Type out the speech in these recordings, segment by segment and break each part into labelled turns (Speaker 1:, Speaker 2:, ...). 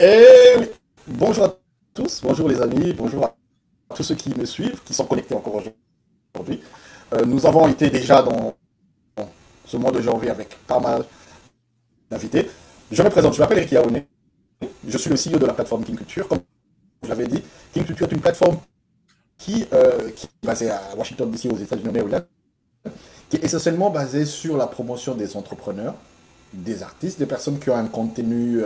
Speaker 1: Et bonjour à tous, bonjour les amis, bonjour à tous ceux qui me suivent, qui sont connectés encore aujourd'hui. Nous avons été déjà dans ce mois de janvier avec pas mal d'invités. Je me présente, je m'appelle Eric Yaoné, je suis le CEO de la plateforme King Culture. Comme je l'avais dit, King Culture est une plateforme qui est basée à Washington DC aux États-Unis, au Maryland, qui est essentiellement basée sur la promotion des entrepreneurs, des artistes, des personnes qui ont un contenu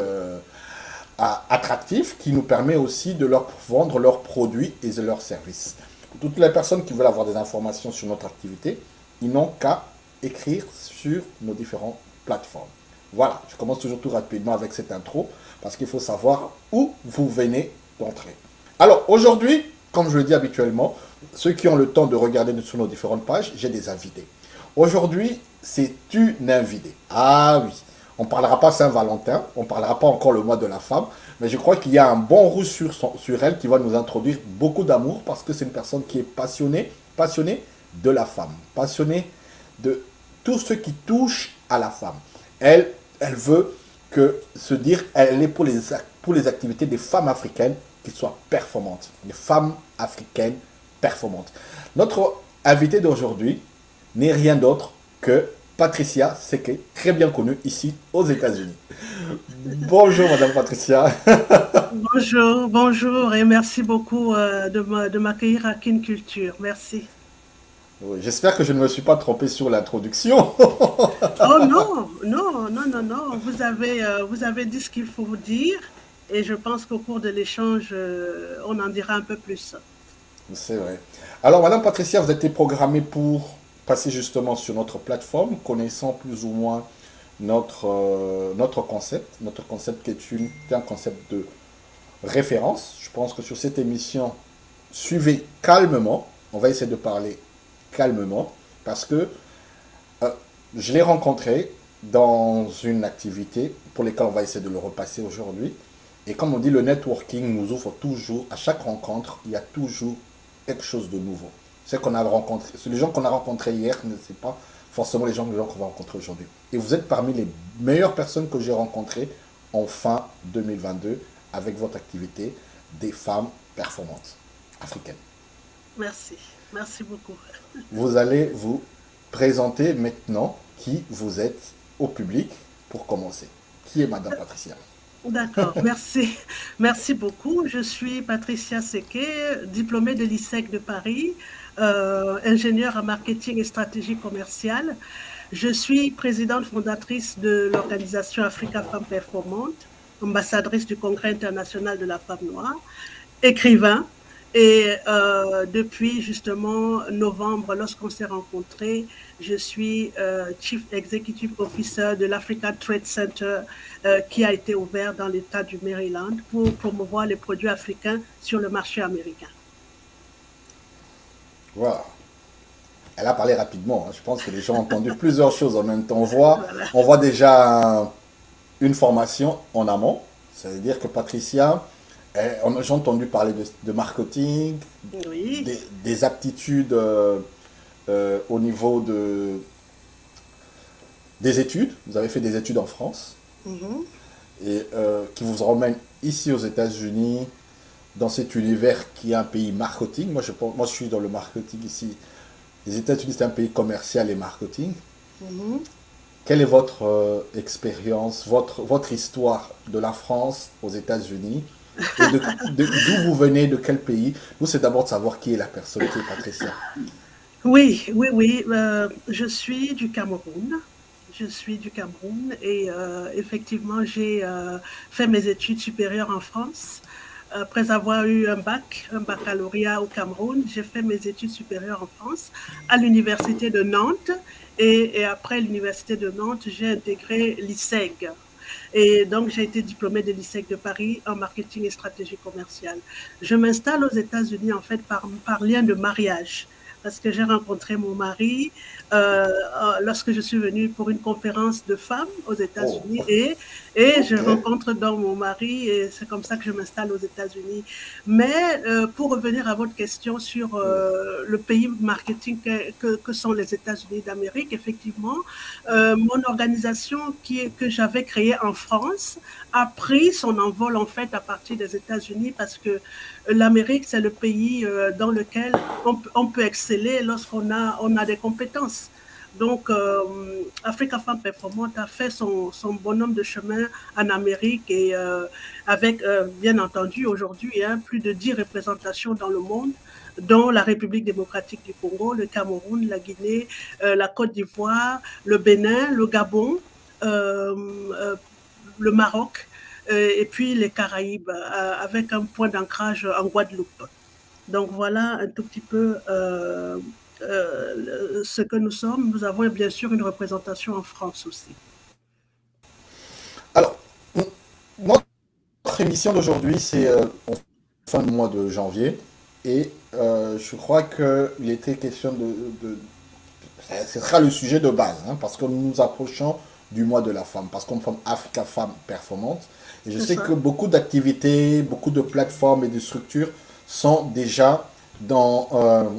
Speaker 1: attractif qui nous permet aussi de leur vendre leurs produits et leurs services. Pour toutes les personnes qui veulent avoir des informations sur notre activité, ils n'ont qu'à écrire sur nos différentes plateformes. Voilà, je commence toujours tout rapidement avec cette intro parce qu'il faut savoir où vous venez d'entrer. Alors aujourd'hui, comme je le dis habituellement, ceux qui ont le temps de regarder sur nos différentes pages, j'ai des invités. Aujourd'hui, c'est une invitée. Ah oui, on ne parlera pas Saint-Valentin, on ne parlera pas encore le mois de la femme, mais je crois qu'il y a un bon rouge sur elle qui va nous introduire beaucoup d'amour parce que c'est une personne qui est passionnée de la femme, passionnée de tout ce qui touche à la femme. Elle veut se dire, elle est pour les activités des femmes africaines qui soient performantes, des femmes africaines performantes. Notre invitée d'aujourd'hui n'est rien d'autre que Patricia Seke, très bien connue ici aux États-Unis. Bonjour Madame Patricia.
Speaker 2: Bonjour, bonjour et merci beaucoup de m'accueillir à Kin Culture. Merci.
Speaker 1: Oui, j'espère que je ne me suis pas trompé sur l'introduction.
Speaker 2: Oh non, non, non, non, non, vous avez dit ce qu'il faut vous dire et je pense qu'au cours de l'échange, on en dira un peu plus.
Speaker 1: C'est vrai. Alors Madame Patricia, vous êtes programmée pour passer justement sur notre plateforme, connaissant plus ou moins notre concept. Notre concept qui est un concept de référence. Je pense que sur cette émission, suivez calmement. On va essayer de parler calmement parce que je l'ai rencontré dans une activité pour laquelle on va essayer de le repasser aujourd'hui. Et comme on dit, le networking nous ouvre toujours, à chaque rencontre, il y a toujours quelque chose de nouveau. C'est qu'on a rencontré, les gens qu'on a rencontrés hier, ne sont pas forcément les gens qu'on va rencontrer aujourd'hui. Et vous êtes parmi les meilleures personnes que j'ai rencontrées en fin 2022 avec votre activité des femmes performantes africaines.
Speaker 2: Merci, merci beaucoup.
Speaker 1: Vous allez vous présenter maintenant qui vous êtes au public pour commencer. Qui est Madame Patricia?
Speaker 2: D'accord, merci. Merci beaucoup. Je suis Patricia Seke, diplômée de l'ISEC de Paris, ingénieure en marketing et stratégie commerciale. Je suis présidente fondatrice de l'organisation Africa Femmes Performantes, ambassadrice du Congrès international de la femme noire, écrivain. Et depuis justement novembre, lorsqu'on s'est rencontrés, je suis Chief Executive Officer de l'African Trade Center qui a été ouvert dans l'État du Maryland pour promouvoir les produits africains sur le marché américain.
Speaker 1: Voilà. Elle a parlé rapidement. Je pense que les gens ont entendu plusieurs choses en même temps.
Speaker 2: Voilà.
Speaker 1: On voit déjà une formation en amont. C'est-à-dire que Patricia, j'ai entendu parler de marketing,
Speaker 2: Oui.
Speaker 1: des aptitudes au niveau des études. Vous avez fait des études en France et qui vous emmène ici aux États-Unis dans cet univers qui est un pays marketing. Moi, je suis dans le marketing ici. Les États-Unis, c'est un pays commercial et marketing. Quelle est votre expérience, votre histoire de la France aux États-Unis? Et d'où vous venez, de quel pays? Nous, c'est d'abord de savoir qui est la personne, qui est Patricia.
Speaker 2: Oui, oui, oui. Je suis du Cameroun. Je suis du Cameroun et effectivement, j'ai fait mes études supérieures en France. Après avoir eu un baccalauréat au Cameroun, j'ai fait mes études supérieures en France à l'université de Nantes. Et après l'université de Nantes, j'ai intégré l'ISEG. Et donc, j'ai été diplômée de l'ISEC de Paris en marketing et stratégie commerciale. Je m'installe aux États-Unis, en fait, par lien de mariage. parce que j'ai rencontré mon mari lorsque je suis venue pour une conférence de femmes aux
Speaker 1: Oh,
Speaker 2: États-Unis et je
Speaker 1: ok.
Speaker 2: rencontre donc mon mari et c'est comme ça que je m'installe aux États-Unis. Mais pour revenir à votre question sur
Speaker 1: Oui.
Speaker 2: le pays marketing que sont les États-Unis d'Amérique, effectivement, mon organisation que j'avais créée en France a pris son envol en fait à partir des États-Unis parce que l'Amérique, c'est le pays dans lequel on peut exceller lorsqu'on on a des compétences. Donc, Africa Femme Performante a fait son bonhomme de chemin en Amérique et avec, bien entendu, aujourd'hui, hein, plus de 10 représentations dans le monde, dont la République démocratique du Congo, le Cameroun, la Guinée, la Côte d'Ivoire, le Bénin, le Gabon, euh, le Maroc et puis les Caraïbes, avec un point d'ancrage en Guadeloupe. Donc voilà un tout petit peu ce que nous sommes. Nous avons bien sûr une représentation en France aussi.
Speaker 1: Alors, notre émission d'aujourd'hui, c'est en fin de mois de janvier. Et je crois qu'il était question de, ce sera le sujet de base, hein, parce que nous nous approchons du mois de la femme, parce qu'on forme Africa Femme Performante. Et je
Speaker 2: C'est
Speaker 1: sais
Speaker 2: ça.
Speaker 1: que beaucoup d'activités, beaucoup de plateformes et de structures sont déjà dans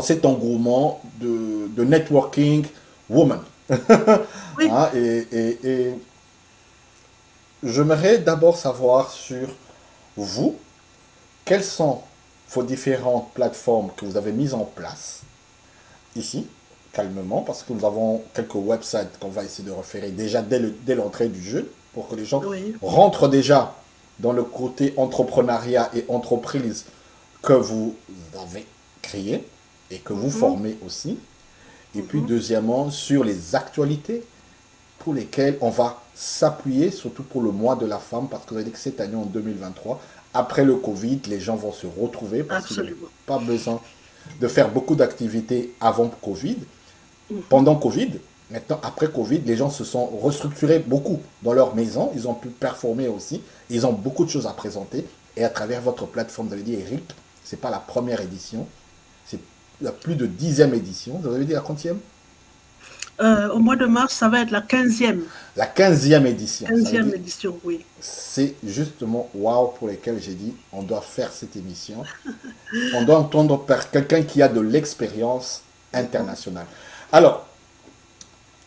Speaker 1: cet engouement de networking woman.
Speaker 2: Oui.
Speaker 1: Hein, et j'aimerais d'abord savoir sur vous, quelles sont vos différentes plateformes que vous avez mises en place ici, calmement, parce que nous avons quelques websites qu'on va essayer de référer déjà dès l'entrée du jeu, pour que les gens
Speaker 2: Oui.
Speaker 1: rentrent déjà dans le côté entrepreneuriat et entreprise que vous avez créé et que vous
Speaker 2: Mhm,
Speaker 1: formez aussi. Et puis
Speaker 2: mhm.
Speaker 1: deuxièmement, sur les actualités pour lesquelles on va s'appuyer, surtout pour le mois de la femme, parce que vous avez dit que cette année, en 2023, après le Covid, les gens vont se retrouver parce qu'ils n'avaient
Speaker 2: Absolument.
Speaker 1: pas besoin de faire beaucoup d'activités avant Covid.
Speaker 2: Mhm,
Speaker 1: Pendant Covid, maintenant, après Covid, les gens se sont restructurés beaucoup dans leur maison. Ils ont pu performer aussi. Ils ont beaucoup de choses à présenter. Et à travers votre plateforme, vous avez dit, Eric, c'est pas la première édition. C'est la plus de 10e édition. Vous avez dit la quantième?
Speaker 2: Au mois de mars, ça va être la 15e,
Speaker 1: La 15e édition. Ça veut
Speaker 2: 15e
Speaker 1: dire,
Speaker 2: édition, oui.
Speaker 1: c'est justement wow pour lesquels j'ai dit, on doit faire cette émission. On doit entendre par quelqu'un qui a de l'expérience internationale. Alors,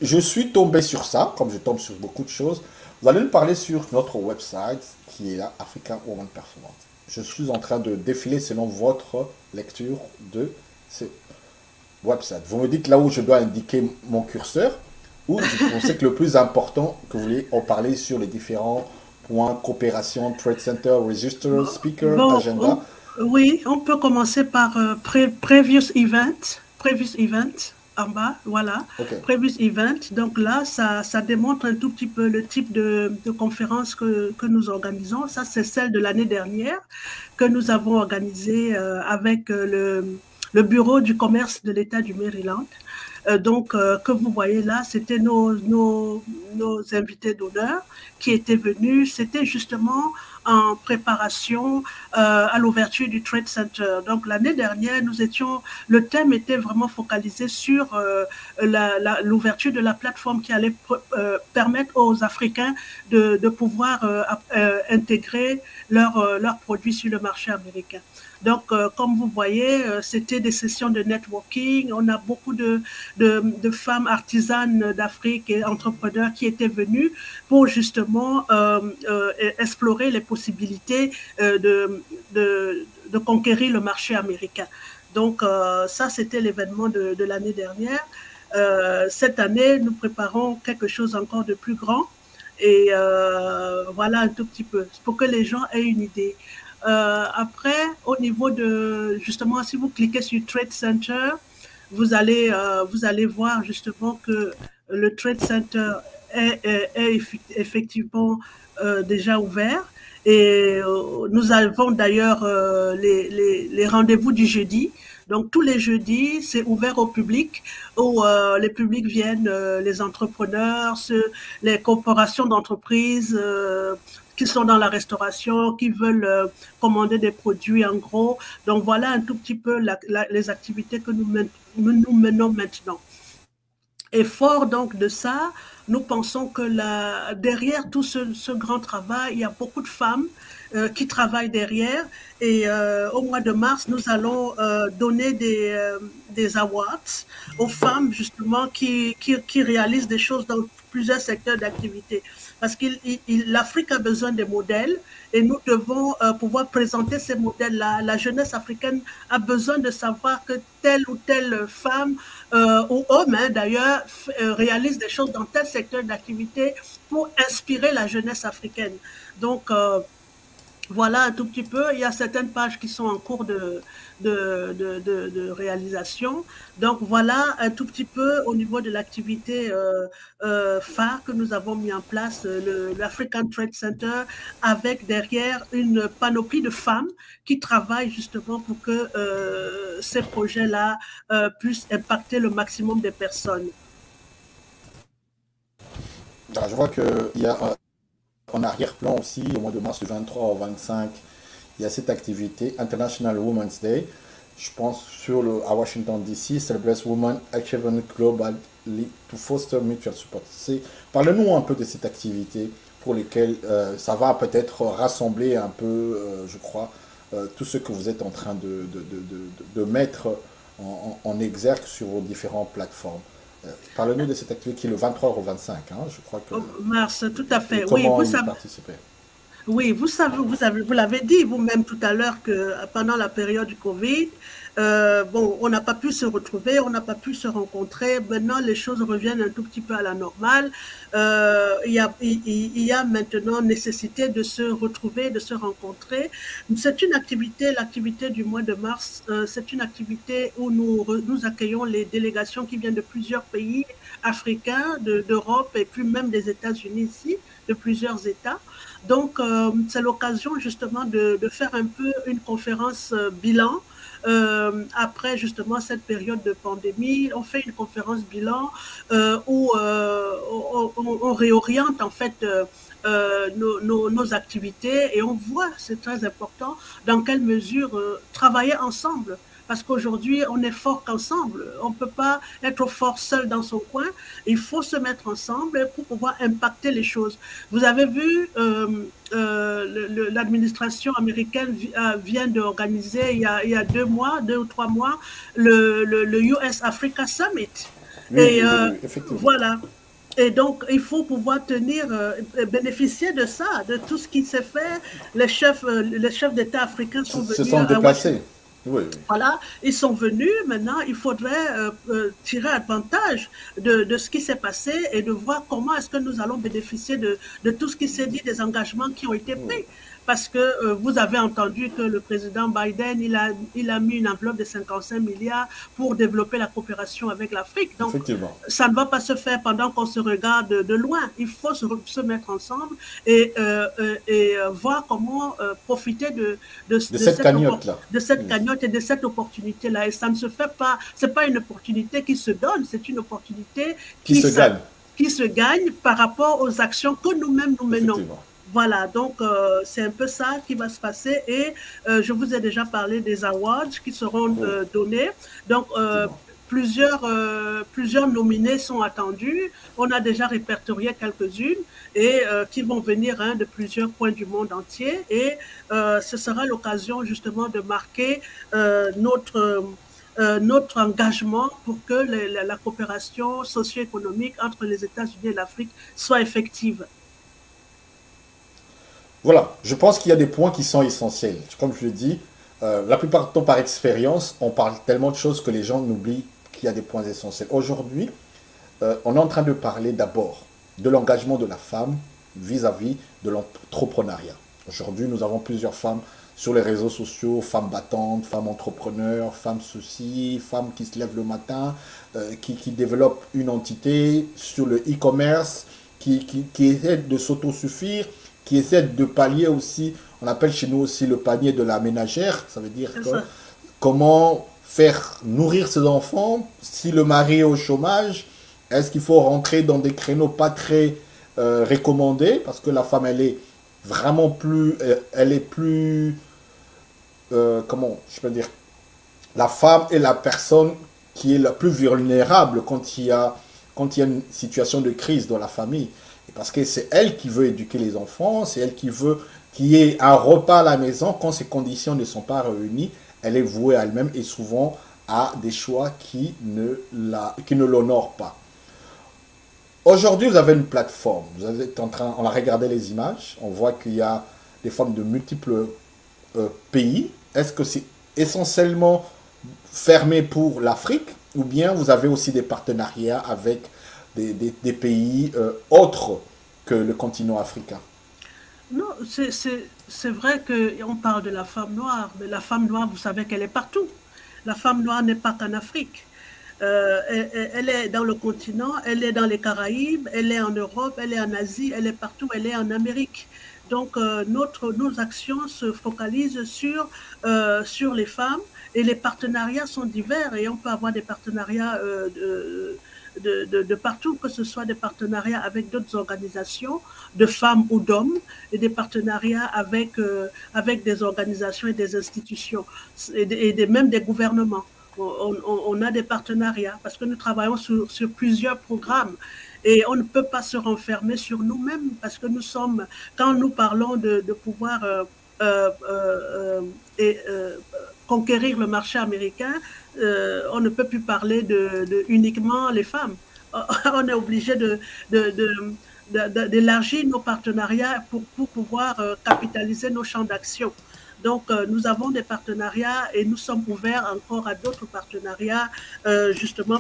Speaker 1: je suis tombé sur ça, comme je tombe sur beaucoup de choses. Vous allez nous parler sur notre website qui est là, African Woman Performance. Je suis en train de défiler selon votre lecture de ce website. Vous me dites là où je dois indiquer mon curseur, ou vous pensez que le plus important, que vous voulez en parler sur les différents points, coopération, trade center, register, speaker,
Speaker 2: Bon,
Speaker 1: agenda.
Speaker 2: oui, on peut commencer par previous event en bas, voilà,
Speaker 1: Ok.
Speaker 2: previous event. Donc là, ça démontre un tout petit peu le type de conférence que nous organisons. Ça, c'est celle de l'année dernière que nous avons organisée avec le Bureau du commerce de l'État du Maryland. Donc, que vous voyez là, c'était nos invités d'honneur qui étaient venus. C'était justement en préparation à l'ouverture du Trade Center. Donc, l'année dernière, le thème était vraiment focalisé sur l'ouverture de la plateforme qui allait permettre aux Africains de pouvoir intégrer leurs produits sur le marché américain. Donc, comme vous voyez, c'était des sessions de networking. On a beaucoup de femmes artisanes d'Afrique et entrepreneurs qui étaient venus pour justement explorer les possibilités de conquérir le marché américain. Donc, ça, c'était l'événement de l'année dernière. Cette année, nous préparons quelque chose encore de plus grand. Et voilà un tout petit peu, pour que les gens aient une idée. Après, au niveau de, justement, si vous cliquez sur Trade Center, vous allez voir justement que le Trade Center est effectivement déjà ouvert. Et nous avons d'ailleurs les rendez-vous du jeudi. Donc tous les jeudis, c'est ouvert au public, où les publics viennent, les entrepreneurs, les corporations d'entreprises, qui sont dans la restauration, qui veulent commander des produits en gros. Donc voilà un tout petit peu les activités que nous menons maintenant. Et fort donc de ça, nous pensons que derrière tout ce grand travail, il y a beaucoup de femmes qui travaillent derrière. Et au mois de mars, nous allons donner des awards aux femmes justement qui réalisent des choses dans plusieurs secteurs d'activité. Parce que l'Afrique a besoin de modèles et nous devons pouvoir présenter ces modèles-là. La jeunesse africaine a besoin de savoir que telle ou telle femme ou homme d'ailleurs réalise des choses dans tel secteur d'activité pour inspirer la jeunesse africaine. Donc, voilà un tout petit peu. Il y a certaines pages qui sont en cours de réalisation. Donc voilà un tout petit peu au niveau de l'activité phare que nous avons mis en place, l'African Trade Center, avec derrière une panoplie de femmes qui travaillent justement pour que ces projets-là puissent impacter le maximum de personnes.
Speaker 1: Alors, je vois qu'il y a en arrière-plan aussi, au mois de mars du 23 au 25, il y a cette activité, International Women's Day. Je pense à Washington DC, Celebrate Women Achievement Globally to Foster Mutual Support. Parlez-nous un peu de cette activité pour lesquelles ça va peut-être rassembler un peu, je crois, tout ce que vous êtes en train de mettre en exergue sur vos différentes plateformes. Parlez-nous de cette activité qui est le 23 au 25, hein, je crois que...
Speaker 2: Mars, tout à fait.
Speaker 1: Oui, vous savez. Participer.
Speaker 2: Oui, vous l'avez dit vous-même tout à l'heure que pendant la période du Covid, bon, on n'a pas pu se retrouver, on n'a pas pu se rencontrer. Maintenant, les choses reviennent un tout petit peu à la normale. Il y a maintenant nécessité de se retrouver, de se rencontrer. C'est une activité, l'activité du mois de mars, c'est une activité où nous accueillons les délégations qui viennent de plusieurs pays africains, d'Europe et puis même des États-Unis ici, de plusieurs États. Donc, c'est l'occasion justement de faire un peu une conférence bilan. Après justement cette période de pandémie, on fait une conférence bilan où on réoriente en fait nos activités et on voit, c'est très important, dans quelle mesure travailler ensemble. Parce qu'aujourd'hui, on est fort qu'ensemble. On ne peut pas être fort seul dans son coin. Il faut se mettre ensemble pour pouvoir impacter les choses. Vous avez vu, l'administration américaine vient d'organiser il y a 2 ou 3 mois, le US Africa Summit.
Speaker 1: Oui, et effectivement.
Speaker 2: Voilà. Et donc, il faut pouvoir bénéficier de ça, de tout ce qui s'est fait. Les chefs d'État africains sont venus.
Speaker 1: Se sont déplacés. Oui, oui.
Speaker 2: Voilà, ils sont venus. Maintenant, il faudrait tirer avantage de ce qui s'est passé et de voir comment est-ce que nous allons bénéficier de tout ce qui s'est dit, des engagements qui ont été pris. Parce que vous avez entendu que le président Biden, il a mis une enveloppe de 55 milliards pour développer la coopération avec l'Afrique. Donc, ça ne va pas se faire pendant qu'on se regarde de loin. Il faut se mettre ensemble et voir comment profiter de cette cagnotte-là. De cette cagnotte et de cette opportunité-là. Et ça ne se fait pas, c'est pas une opportunité qui se donne, c'est une opportunité qui se gagne par rapport aux actions que nous-mêmes nous menons. Voilà, donc c'est un peu ça qui va se passer et je vous ai déjà parlé des awards qui seront donnés. Donc, plusieurs nominés sont attendus. On a déjà répertorié quelques-unes et qui vont venir de plusieurs points du monde entier. Et ce sera l'occasion justement de marquer notre engagement pour que la coopération socio-économique entre les États-Unis et l'Afrique soit effective.
Speaker 1: Voilà, je pense qu'il y a des points qui sont essentiels. Comme je le dis, la plupart du temps par expérience, on parle tellement de choses que les gens oublient qu'il y a des points essentiels. Aujourd'hui, on est en train de parler d'abord de l'engagement de la femme vis-à-vis de l'entrepreneuriat. Aujourd'hui, nous avons plusieurs femmes sur les réseaux sociaux, femmes battantes, femmes entrepreneurs, femmes ceci, femmes qui se lèvent le matin, qui développent une entité sur le e-commerce, qui essaient de s'autosuffire, qui essaie de pallier aussi, on appelle chez nous aussi le panier de la ménagère, ça veut dire comment faire nourrir ses enfants si le mari est au chômage, est-ce qu'il faut rentrer dans des créneaux pas très recommandés parce que la femme elle est vraiment plus, elle est plus, comment je peux dire, la femme est la personne qui est la plus vulnérable quand il y a une situation de crise dans la famille. Et parce que c'est elle qui veut éduquer les enfants, c'est elle qui veut qu'il y ait un repas à la maison. Quand ces conditions ne sont pas réunies, elle est vouée à elle-même et souvent à des choix qui ne l'honorent pas. Aujourd'hui, vous avez une plateforme. Vous êtes en train, on a regardé les images. On voit qu'il y a des femmes de multiples pays. Est-ce que c'est essentiellement fermé pour l'Afrique ou bien vous avez aussi des partenariats avec des pays autres que le continent africain?
Speaker 2: Non, c'est vrai qu'on parle de la femme noire, mais la femme noire, vous savez qu'elle est partout. La femme noire n'est pas qu'en Afrique. Elle est dans le continent, elle est dans les Caraïbes, elle est en Europe, elle est en Asie, elle est partout, elle est en Amérique. Donc, nos actions se focalisent sur les femmes et les partenariats sont divers et on peut avoir des partenariats de partout, que ce soit des partenariats avec d'autres organisations de femmes ou d'hommes et des partenariats avec des organisations et des institutions même des gouvernements. On a des partenariats parce que nous travaillons sur plusieurs programmes et on ne peut pas se renfermer sur nous-mêmes parce que quand nous parlons de pouvoir et, conquérir le marché américain, on ne peut plus parler uniquement les femmes. On est obligé d'élargir nos partenariats pour pouvoir capitaliser nos champs d'action. Donc, nous avons des partenariats et nous sommes ouverts encore à d'autres partenariats, justement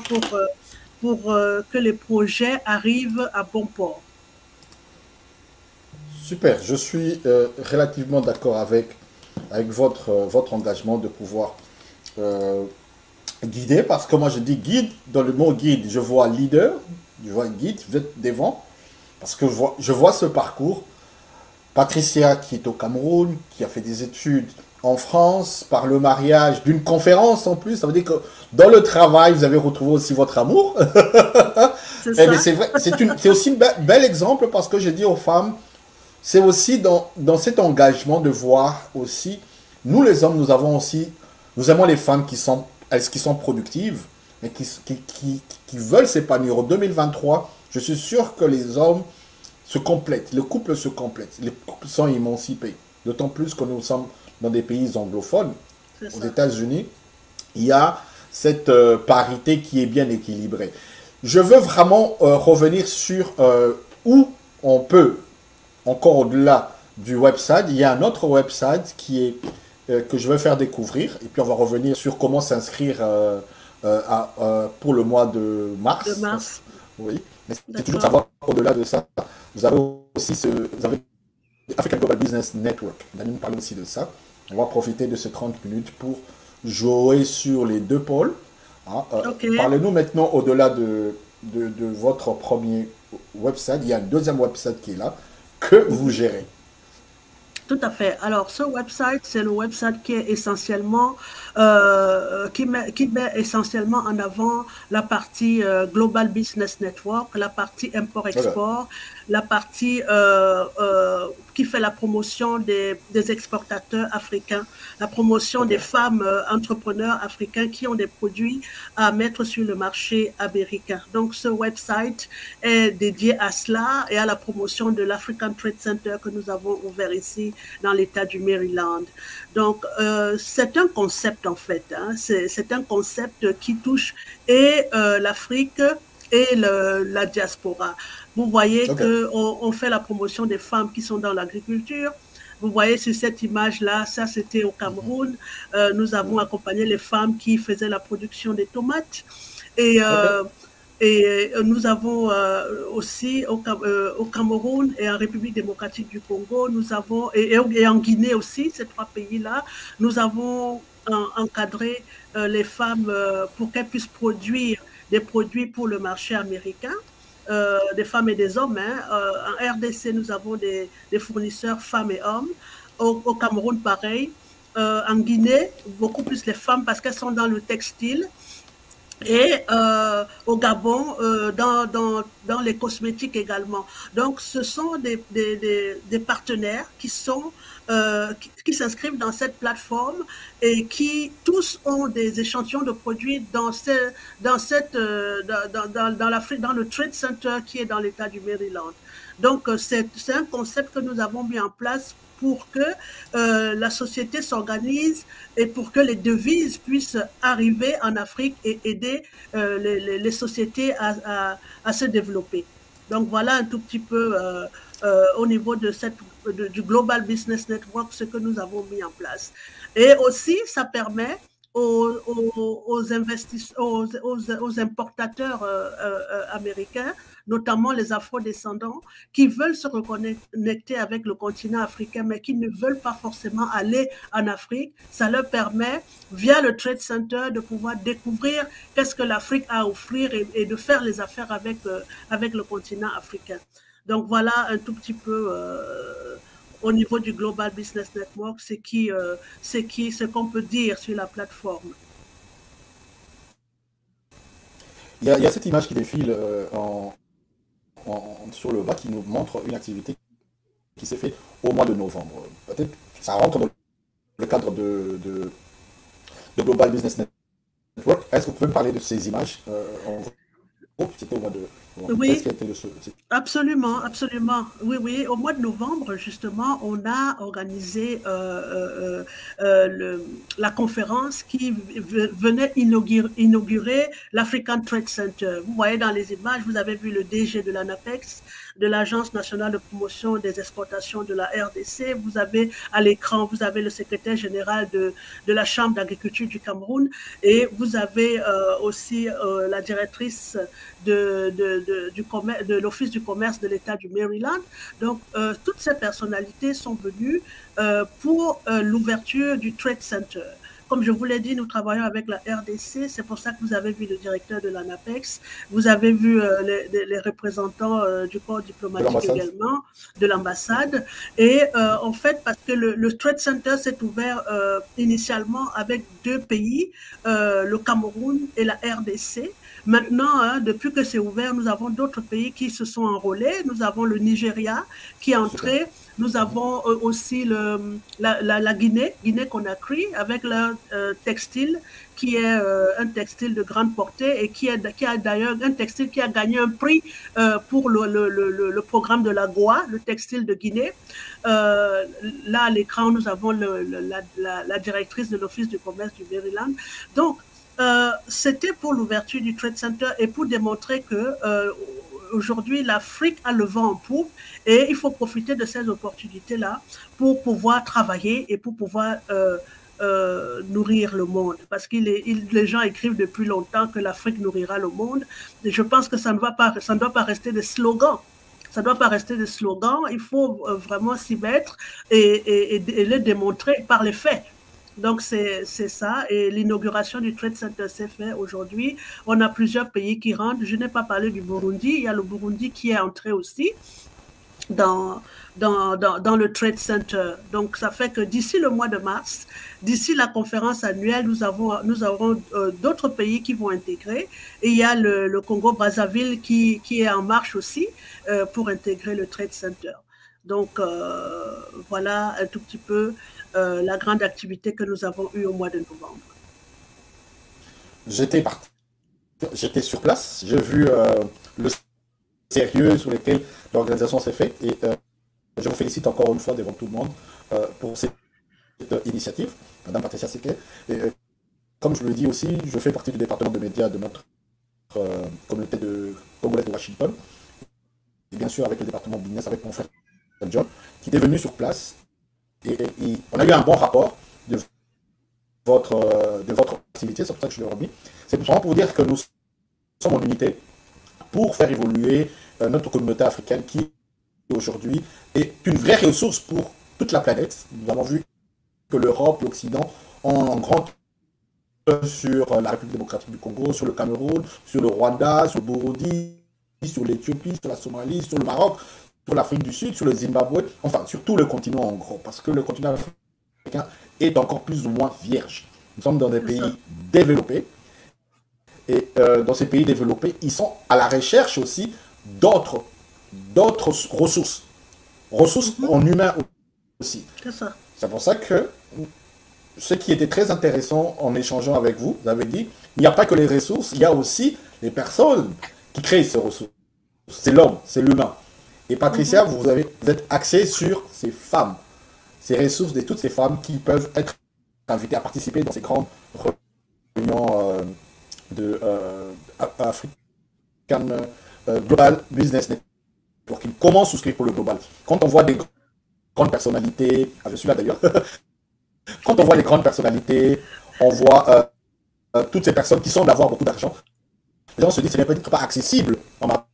Speaker 2: pour que les projets arrivent à bon port.
Speaker 1: Super, je suis relativement d'accord avec votre engagement de pouvoir guider, parce que moi je dis guide, dans le mot guide, je vois leader, je vois guide, vous êtes devant, parce que je vois ce parcours. Patricia qui est au Cameroun, qui a fait des études en France, par le mariage d'une conférence en plus, ça veut dire que dans le travail, vous avez retrouvé aussi votre amour. C'est vrai, c'est aussi un bel exemple parce que je dis aux femmes, c'est aussi dans cet engagement de voir aussi, nous les hommes, nous aimons les femmes qui sont productives, mais qui veulent s'épanouir. En 2023, je suis sûr que les hommes se complètent, le couple se complète, les couples sont émancipés. D'autant plus que nous sommes dans des pays anglophones. Aux États-Unis, il y a cette parité qui est bien équilibrée. Je veux vraiment revenir sur où on peut, encore au-delà du website, il y a un autre website que je vais faire découvrir. Et puis on va revenir sur comment s'inscrire pour le mois de mars.
Speaker 2: De mars.
Speaker 1: Oui. Mais c'est toujours de savoir au-delà de ça. Vous avez aussi African Global Business Network. Nous parlons aussi de ça. On va profiter de ces 30 minutes pour jouer sur les deux pôles. Hein.
Speaker 2: Okay.
Speaker 1: Parlez-nous maintenant au-delà de votre premier website. Il y a un deuxième website qui est là, que vous gérez.
Speaker 2: Tout à fait. Alors, ce website, c'est le website qui est essentiellement, qui met essentiellement en avant la partie Global Business Network, la partie import-export, la partie qui fait la promotion des exportateurs africains, la promotion des femmes entrepreneurs africains qui ont des produits à mettre sur le marché américain. Donc, ce website est dédié à cela et à la promotion de l'African Trade Center que nous avons ouvert ici dans l'État du Maryland. Donc, c'est un concept en fait, hein. C'est un concept qui touche et l'Afrique et la diaspora. Vous voyez qu'on fait la promotion des femmes qui sont dans l'agriculture. Vous voyez sur cette image-là, ça c'était au Cameroun. Nous avons accompagné les femmes qui faisaient la production des tomates. Et nous avons aussi au Cameroun et en République démocratique du Congo, nous avons, et en Guinée aussi, ces trois pays-là, nous avons encadré les femmes pour qu'elles puissent produire des produits pour le marché américain. Des femmes et des hommes. Hein. En RDC, nous avons des fournisseurs femmes et hommes. Au Cameroun, pareil. En Guinée, beaucoup plus les femmes parce qu'elles sont dans le textile. et au Gabon, dans les cosmétiques également. Donc, ce sont des partenaires qui s'inscrivent dans cette plateforme et qui tous ont des échantillons de produits dans le Trade Center qui est dans l'État du Maryland. Donc, c'est un concept que nous avons mis en place pour que la société s'organise et pour que les devises puissent arriver en Afrique et aider les sociétés à se développer. Donc voilà un tout petit peu au niveau du Global Business Network ce que nous avons mis en place. Et aussi, ça permet aux importateurs américains, notamment les afro-descendants, qui veulent se reconnecter avec le continent africain, mais qui ne veulent pas forcément aller en Afrique. Ça leur permet, via le Trade Center, de pouvoir découvrir qu'est-ce que l'Afrique a à offrir et de faire les affaires avec le continent africain. Donc voilà un tout petit peu au niveau du Global Business Network, ce qu'on peut dire sur la plateforme.
Speaker 1: Il y a cette image qui défile sur le bas qui nous montre une activité qui s'est faite au mois de novembre. Peut-être ça rentre dans le cadre de Global Business Network. Est-ce que vous pouvez me parler de ces images en groupe? C'était au mois de novembre.
Speaker 2: Oui, absolument, absolument. Oui, oui. Au mois de novembre, justement, on a organisé la conférence qui venait inaugurer l'African Trade Center. Vous voyez dans les images, vous avez vu le DG de l'ANAPEX, de l'Agence nationale de promotion des exportations de la RDC. Vous avez à l'écran, vous avez le secrétaire général de la Chambre d'agriculture du Cameroun et vous avez aussi la directrice de l'Office du commerce de l'État du Maryland. Donc, toutes ces personnalités sont venues pour l'ouverture du Trade Center. Comme je vous l'ai dit, nous travaillons avec la RDC. C'est pour ça que vous avez vu le directeur de l'ANAPEX. Vous avez vu les représentants du corps diplomatique également, de l'ambassade. Et en fait, parce que le Trade Center s'est ouvert initialement avec deux pays, le Cameroun et la RDC. Maintenant, hein, depuis que c'est ouvert, nous avons d'autres pays qui se sont enrôlés. Nous avons le Nigeria qui est entré. Nous avons aussi la Guinée, Guinée-Conakry, avec leur textile, qui est un textile de grande portée et qui a d'ailleurs un textile qui a gagné un prix pour le programme de la GOA, le textile de Guinée. Là, à l'écran, nous avons la directrice de l'Office du commerce du Maryland. Donc, c'était pour l'ouverture du Trade Center et pour démontrer que aujourd'hui, l'Afrique a le vent en poupe et il faut profiter de ces opportunités-là pour pouvoir travailler et pour pouvoir nourrir le monde. Parce que les gens écrivent depuis longtemps que l'Afrique nourrira le monde. Et je pense que ça ne doit pas rester des slogans. Ça ne doit pas rester des slogans. Il faut vraiment s'y mettre et le démontrer par les faits. Donc, c'est ça. Et l'inauguration du Trade Center s'est faite aujourd'hui. On a plusieurs pays qui rentrent. Je n'ai pas parlé du Burundi. Il y a le Burundi qui est entré aussi dans le Trade Center. Donc, ça fait que d'ici le mois de mars, d'ici la conférence annuelle, nous aurons d'autres pays qui vont intégrer. Et il y a le Congo-Brazzaville qui est en marche aussi pour intégrer le Trade Center. Donc, voilà un tout petit peu la grande activité que nous avons eue au mois de novembre.
Speaker 1: J'étais sur place, j'ai vu le sérieux sur lequel l'organisation s'est faite et je vous félicite encore une fois devant tout le monde pour cette initiative, Madame Patricia Sequet. Et comme je le dis aussi, je fais partie du département de médias de notre communauté de Congolais de Washington et bien sûr avec le département business avec mon frère John qui est venu sur place. Et on a eu un bon rapport de votre activité, c'est pour ça que je l'ai remis. C'est vraiment pour vous dire que nous sommes en unité pour faire évoluer notre communauté africaine qui aujourd'hui est une vraie ressource pour toute la planète. Nous avons vu que l'Europe, l'Occident ont un grand sur la République démocratique du Congo, sur le Cameroun, sur le Rwanda, sur le Burundi, sur l'Éthiopie, sur la Somalie, sur le Maroc, sur l'Afrique du Sud, sur le Zimbabwe, enfin sur tout le continent en gros, parce que le continent africain est encore plus ou moins vierge. Nous sommes dans des pays développés et dans ces pays développés, ils sont à la recherche aussi d'autres ressources. Ressources en humain aussi.
Speaker 2: C'est ça.
Speaker 1: C'est pour ça que ce qui était très intéressant en échangeant avec vous, vous avez dit, il n'y a pas que les ressources, il y a aussi les personnes qui créent ces ressources. C'est l'homme, c'est l'humain. Et Patricia, vous êtes axée sur ces femmes, ces ressources de toutes ces femmes qui peuvent être invitées à participer dans ces grandes réunions de African Global Business Networking. Comment souscrire pour le global? Quand on voit des grandes personnalités, je suis là d'ailleurs, quand on voit les grandes personnalités, on voit toutes ces personnes qui semblent avoir beaucoup d'argent, les gens se disent que ce n'est peut-être pas accessible à ma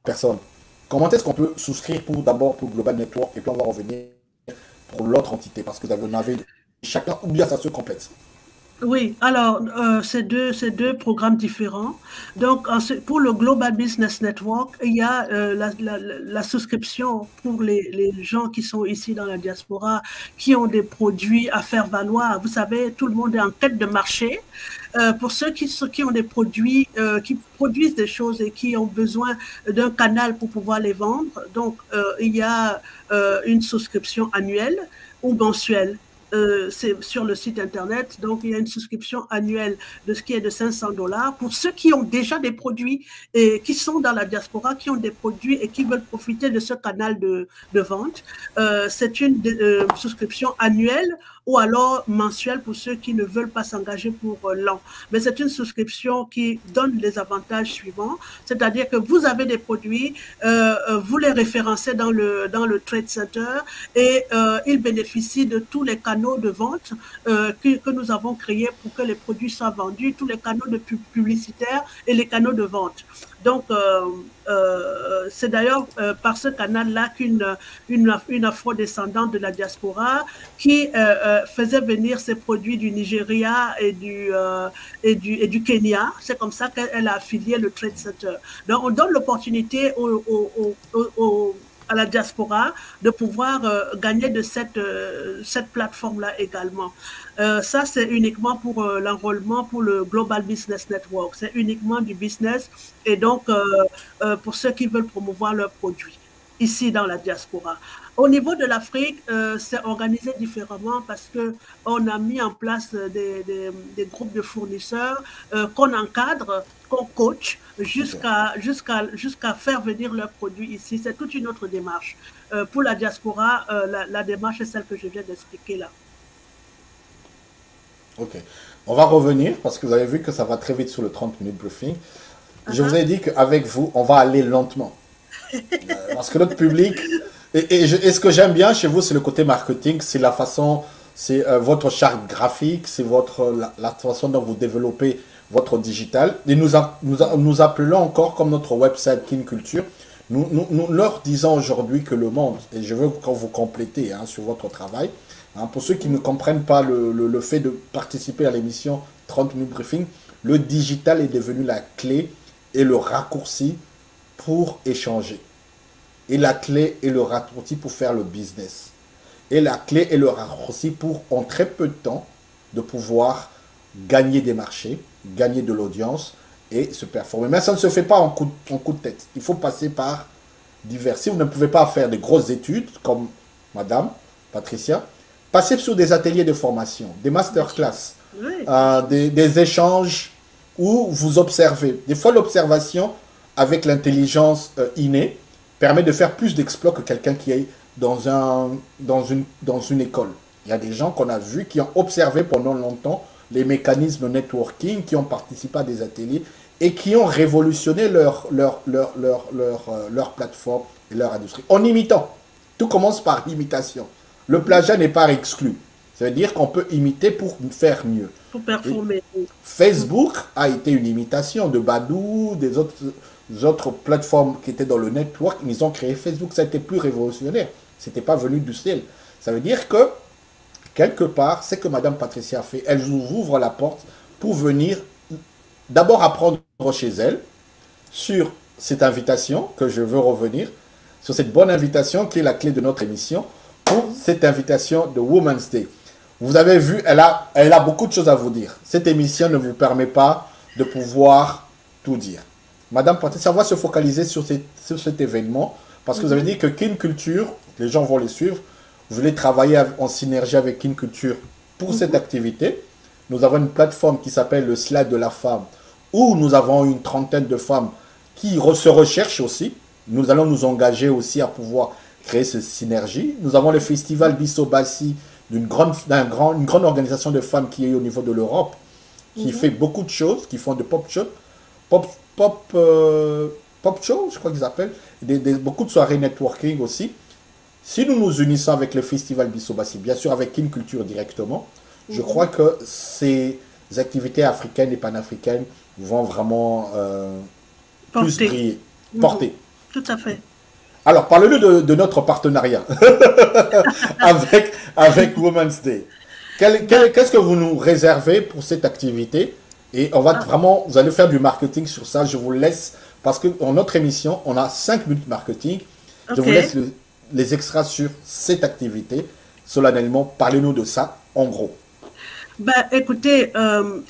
Speaker 1: personne. Comment est-ce qu'on peut souscrire d'abord pour Global Network et puis on va revenir pour l'autre entité parce que vous en avez chacun ou bien ça se complète.
Speaker 2: Oui, alors c'est deux programmes différents. Donc pour le Global Business Network, il y a la souscription pour les gens qui sont ici dans la diaspora, qui ont des produits à faire valoir. Vous savez, tout le monde est en quête de marché. Pour ceux qui ont des produits, qui produisent des choses et qui ont besoin d'un canal pour pouvoir les vendre, donc il y a une souscription annuelle ou mensuelle. C'est sur le site internet, donc il y a une souscription annuelle de ce qui est de $500 pour ceux qui ont déjà des produits et qui sont dans la diaspora, qui ont des produits et qui veulent profiter de ce canal de vente. C'est une souscription annuelle ou alors mensuelle pour ceux qui ne veulent pas s'engager pour l'an. Mais c'est une souscription qui donne les avantages suivants, c'est-à-dire que vous avez des produits, vous les référencez dans le Trade Center et ils bénéficient de tous les canaux de vente que nous avons créés pour que les produits soient vendus, tous les canaux de publicitaires et les canaux de vente. Donc, c'est d'ailleurs par ce canal-là qu'une afro-descendante de la diaspora qui faisait venir ses produits du Nigeria et du Kenya. C'est comme ça qu'elle a affilié le Trade Center. Donc, on donne l'opportunité à la diaspora de pouvoir gagner de cette plateforme-là également. Ça, c'est uniquement pour l'enrôlement pour le Global Business Network. C'est uniquement du business et donc pour ceux qui veulent promouvoir leurs produits ici dans la diaspora. Au niveau de l'Afrique, c'est organisé différemment parce qu'on a mis en place des groupes de fournisseurs qu'on encadre, qu'on coach jusqu'à faire venir leurs produits ici. C'est toute une autre démarche. Pour la diaspora, la démarche est celle que je viens d'expliquer là.
Speaker 1: Ok. On va revenir parce que vous avez vu que ça va très vite sur le 30 minutes briefing. Je vous ai dit qu'avec vous, on va aller lentement. Parce que notre public... Et ce que j'aime bien chez vous, c'est le côté marketing, c'est la façon, c'est votre charte graphique, c'est la façon dont vous développez votre digital. Et nous appelons encore comme notre website Kin Culture. Nous leur disons aujourd'hui que le monde, et je veux qu'on vous complétez sur votre travail, pour ceux qui ne comprennent pas le fait de participer à l'émission 30 minutes briefing, le digital est devenu la clé et le raccourci pour échanger. Et la clé est le raccourci pour faire le business. Et la clé est le raccourci pour, en très peu de temps, de pouvoir gagner des marchés, gagner de l'audience et se performer. Mais ça ne se fait pas en coup de tête. Il faut passer par divers. Si vous ne pouvez pas faire de grosses études, comme Madame Patricia, passez sur des ateliers de formation, des masterclass, des échanges où vous observez. Des fois, l'observation avec l'intelligence innée permet de faire plus d'exploits que quelqu'un qui est dans une école. Il y a des gens qu'on a vus qui ont observé pendant longtemps les mécanismes networking, qui ont participé à des ateliers et qui ont révolutionné leur plateforme et leur industrie. En imitant. Tout commence par l'imitation. Le plagiat n'est pas exclu. Ça veut dire qu'on peut imiter pour faire mieux.
Speaker 2: Pour performer.
Speaker 1: Et Facebook a été une imitation de Badoo, des autres plateformes qui étaient dans le network. Ils ont créé Facebook, ça a été plus révolutionnaire. Ce n'était pas venu du ciel. Ça veut dire que, quelque part, c'est que Madame Patricia a fait. Elle vous ouvre la porte pour venir d'abord apprendre chez elle sur cette invitation, que je veux revenir, sur cette bonne invitation qui est la clé de notre émission, pour cette invitation de Women's Day. Vous avez vu, elle a beaucoup de choses à vous dire. Cette émission ne vous permet pas de pouvoir tout dire. Madame Patricia va se focaliser sur cet événement parce que vous avez dit que Kin Culture, les gens vont les suivre, vous voulez travailler en synergie avec Kin Culture pour cette activité. Nous avons une plateforme qui s'appelle le Slide de la femme où nous avons une trentaine de femmes qui se recherchent aussi. Nous allons nous engager aussi à pouvoir créer cette synergie. Nous avons le festival Bissobassi, une grande organisation de femmes qui est au niveau de l'Europe, qui fait beaucoup de choses, qui font de pop show, pop show, je crois qu'ils appellent, beaucoup de soirées networking aussi. Si nous nous unissons avec le festival Bissobassi, bien sûr avec Kin Culture directement, je crois que ces activités africaines et panafricaines vont vraiment plus briller, porter.
Speaker 2: Tout à fait.
Speaker 1: Alors, parlez-nous de notre partenariat avec Women's Day. Qu'est-ce que vous nous réservez pour cette activité? Et on va vraiment, vous allez faire du marketing sur ça. Je vous laisse, parce que dans notre émission, on a 5 minutes marketing. Je vous laisse les extras sur cette activité. Solennellement, parlez-nous de ça, en gros.
Speaker 2: Ben, écoutez,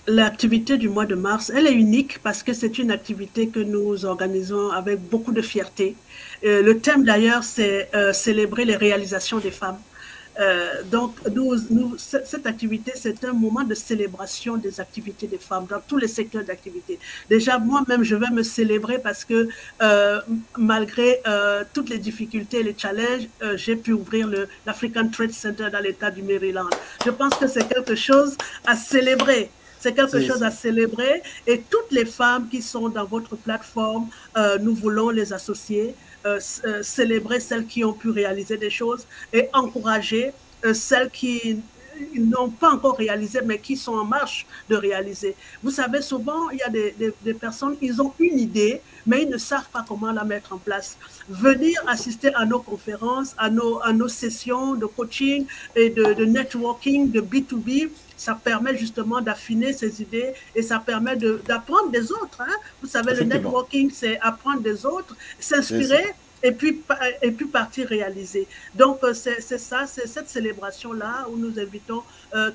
Speaker 2: l'activité du mois de mars, elle est unique parce que c'est une activité que nous organisons avec beaucoup de fierté. Le thème d'ailleurs, c'est célébrer les réalisations des femmes. Donc, cette activité, c'est un moment de célébration des activités des femmes dans tous les secteurs d'activité. Déjà, moi-même, je vais me célébrer parce que malgré toutes les difficultés et les challenges, j'ai pu ouvrir l'African Trade Center dans l'État du Maryland. Je pense que c'est quelque chose à célébrer. C'est quelque chose à célébrer. Et toutes les femmes qui sont dans votre plateforme, nous voulons les associer. Célébrer celles qui ont pu réaliser des choses et encourager celles qui n'ont pas encore réalisé, mais qui sont en marche de réaliser. Vous savez, souvent, il y a des personnes, ils ont une idée, mais ils ne savent pas comment la mettre en place. Venir assister à nos conférences, à nos sessions de coaching et de networking, de B2B, ça permet justement d'affiner ses idées et ça permet d'apprendre des autres. Hein. Vous savez, le networking, c'est apprendre des autres, s'inspirer et puis partir réaliser. Donc, c'est ça, c'est cette célébration-là où nous invitons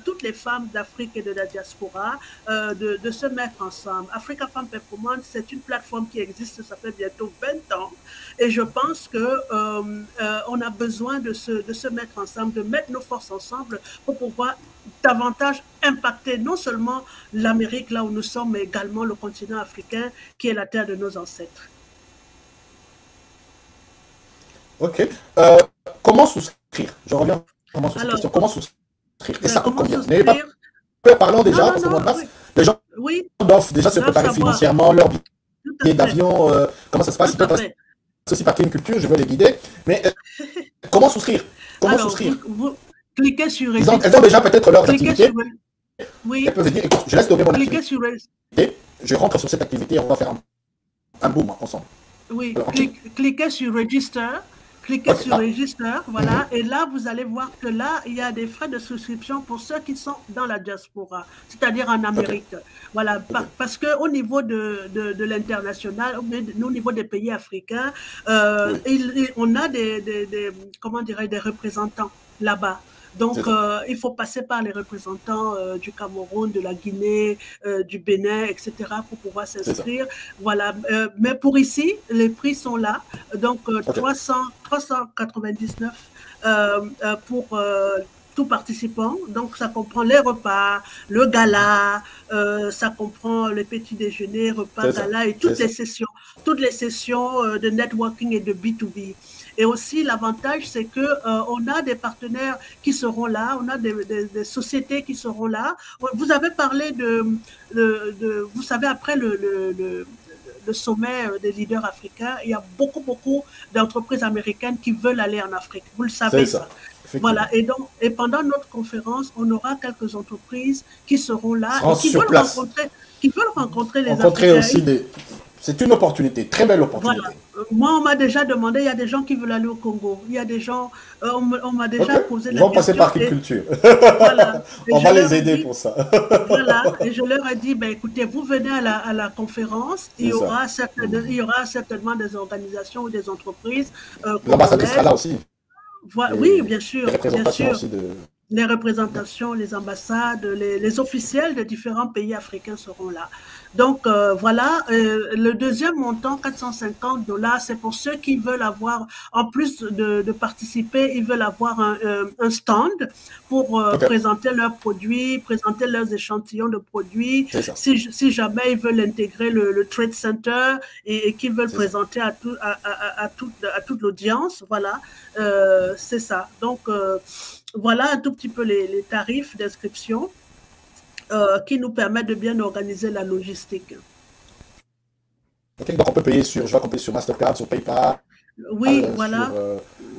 Speaker 2: toutes les femmes d'Afrique et de la diaspora de se mettre ensemble. Africa Femme Performance, c'est une plateforme qui existe, ça fait bientôt 20 ans. Et je pense qu'on a besoin de se mettre ensemble, de mettre nos forces ensemble pour pouvoir davantage impacter non seulement l'Amérique, là où nous sommes, mais également le continent africain, qui est la terre de nos ancêtres.
Speaker 1: Ok. Comment souscrire? Je reviens vraiment sur cette question. Comment souscrire? Et ça coûte combien? Parlons déjà, parce que les gens doivent déjà se préparer financièrement, leur billet d'avion, comment ça se passe? Ceci par Kin Culture, je veux les guider. Mais comment souscrire? Comment souscrire?
Speaker 2: Vous cliquez sur
Speaker 1: elles ont déjà peut-être leurs activités.
Speaker 2: Oui.
Speaker 1: Elles peuvent dire, écoute, je laisse tomber mon activité. Je rentre sur cette activité et on va faire un boom ensemble.
Speaker 2: Oui, cliquez sur Register. Cliquez sur Register, voilà, et là, vous allez voir que là, il y a des frais de souscription pour ceux qui sont dans la diaspora, c'est-à-dire en Amérique. Voilà, parce qu'au niveau de l'international, au niveau des pays africains, on a des représentants là-bas. Donc, il faut passer par les représentants du Cameroun, de la Guinée, du Bénin, etc. pour pouvoir s'inscrire. Voilà. Mais pour ici, les prix sont là. Donc, 399 pour tout participant. Donc, ça comprend les repas, le gala, ça comprend les petits déjeuners, repas, gala et toutes les sessions de networking et de B2B. Et aussi, l'avantage, c'est qu'on a des partenaires qui seront là, on a des sociétés qui seront là. Vous avez parlé vous savez, après le sommet des leaders africains, il y a beaucoup d'entreprises américaines qui veulent aller en Afrique. Vous le savez, ça. Voilà. Et pendant notre conférence, on aura quelques entreprises qui seront là et qui veulent rencontrer les Africains.
Speaker 1: Aussi c'est une opportunité, très belle opportunité.
Speaker 2: Voilà. Moi, on m'a déjà demandé, il y a des gens qui veulent aller au Congo. Il y a des gens, on m'a déjà posé la question.
Speaker 1: Ils vont passer par Kin Culture.
Speaker 2: Voilà.
Speaker 1: On va les aider pour ça.
Speaker 2: Voilà. Et je leur ai dit, ben, écoutez, vous venez à la conférence, il y aura certainement des organisations ou des entreprises.
Speaker 1: L'ambassadeur sera là aussi.
Speaker 2: Oui, bien sûr.
Speaker 1: Aussi
Speaker 2: les représentations, les ambassades, les officiels de différents pays africains seront là. Donc voilà, le deuxième montant, 450 $, c'est pour ceux qui veulent avoir, en plus de participer, ils veulent avoir un stand pour
Speaker 1: Ok,
Speaker 2: présenter leurs produits, présenter leurs échantillons de produits.
Speaker 1: c'est ça.
Speaker 2: Si jamais ils veulent intégrer le Trade Center et qu'ils veulent
Speaker 1: C'est ça.
Speaker 2: présenter à toute l'audience, voilà, c'est ça. Donc voilà un tout petit peu les tarifs d'inscription qui nous permettent de bien organiser la logistique.
Speaker 1: Ok, donc on peut payer sur, je vois qu'on peut payer sur Mastercard, sur PayPal,
Speaker 2: Oui,
Speaker 1: sur
Speaker 2: voilà,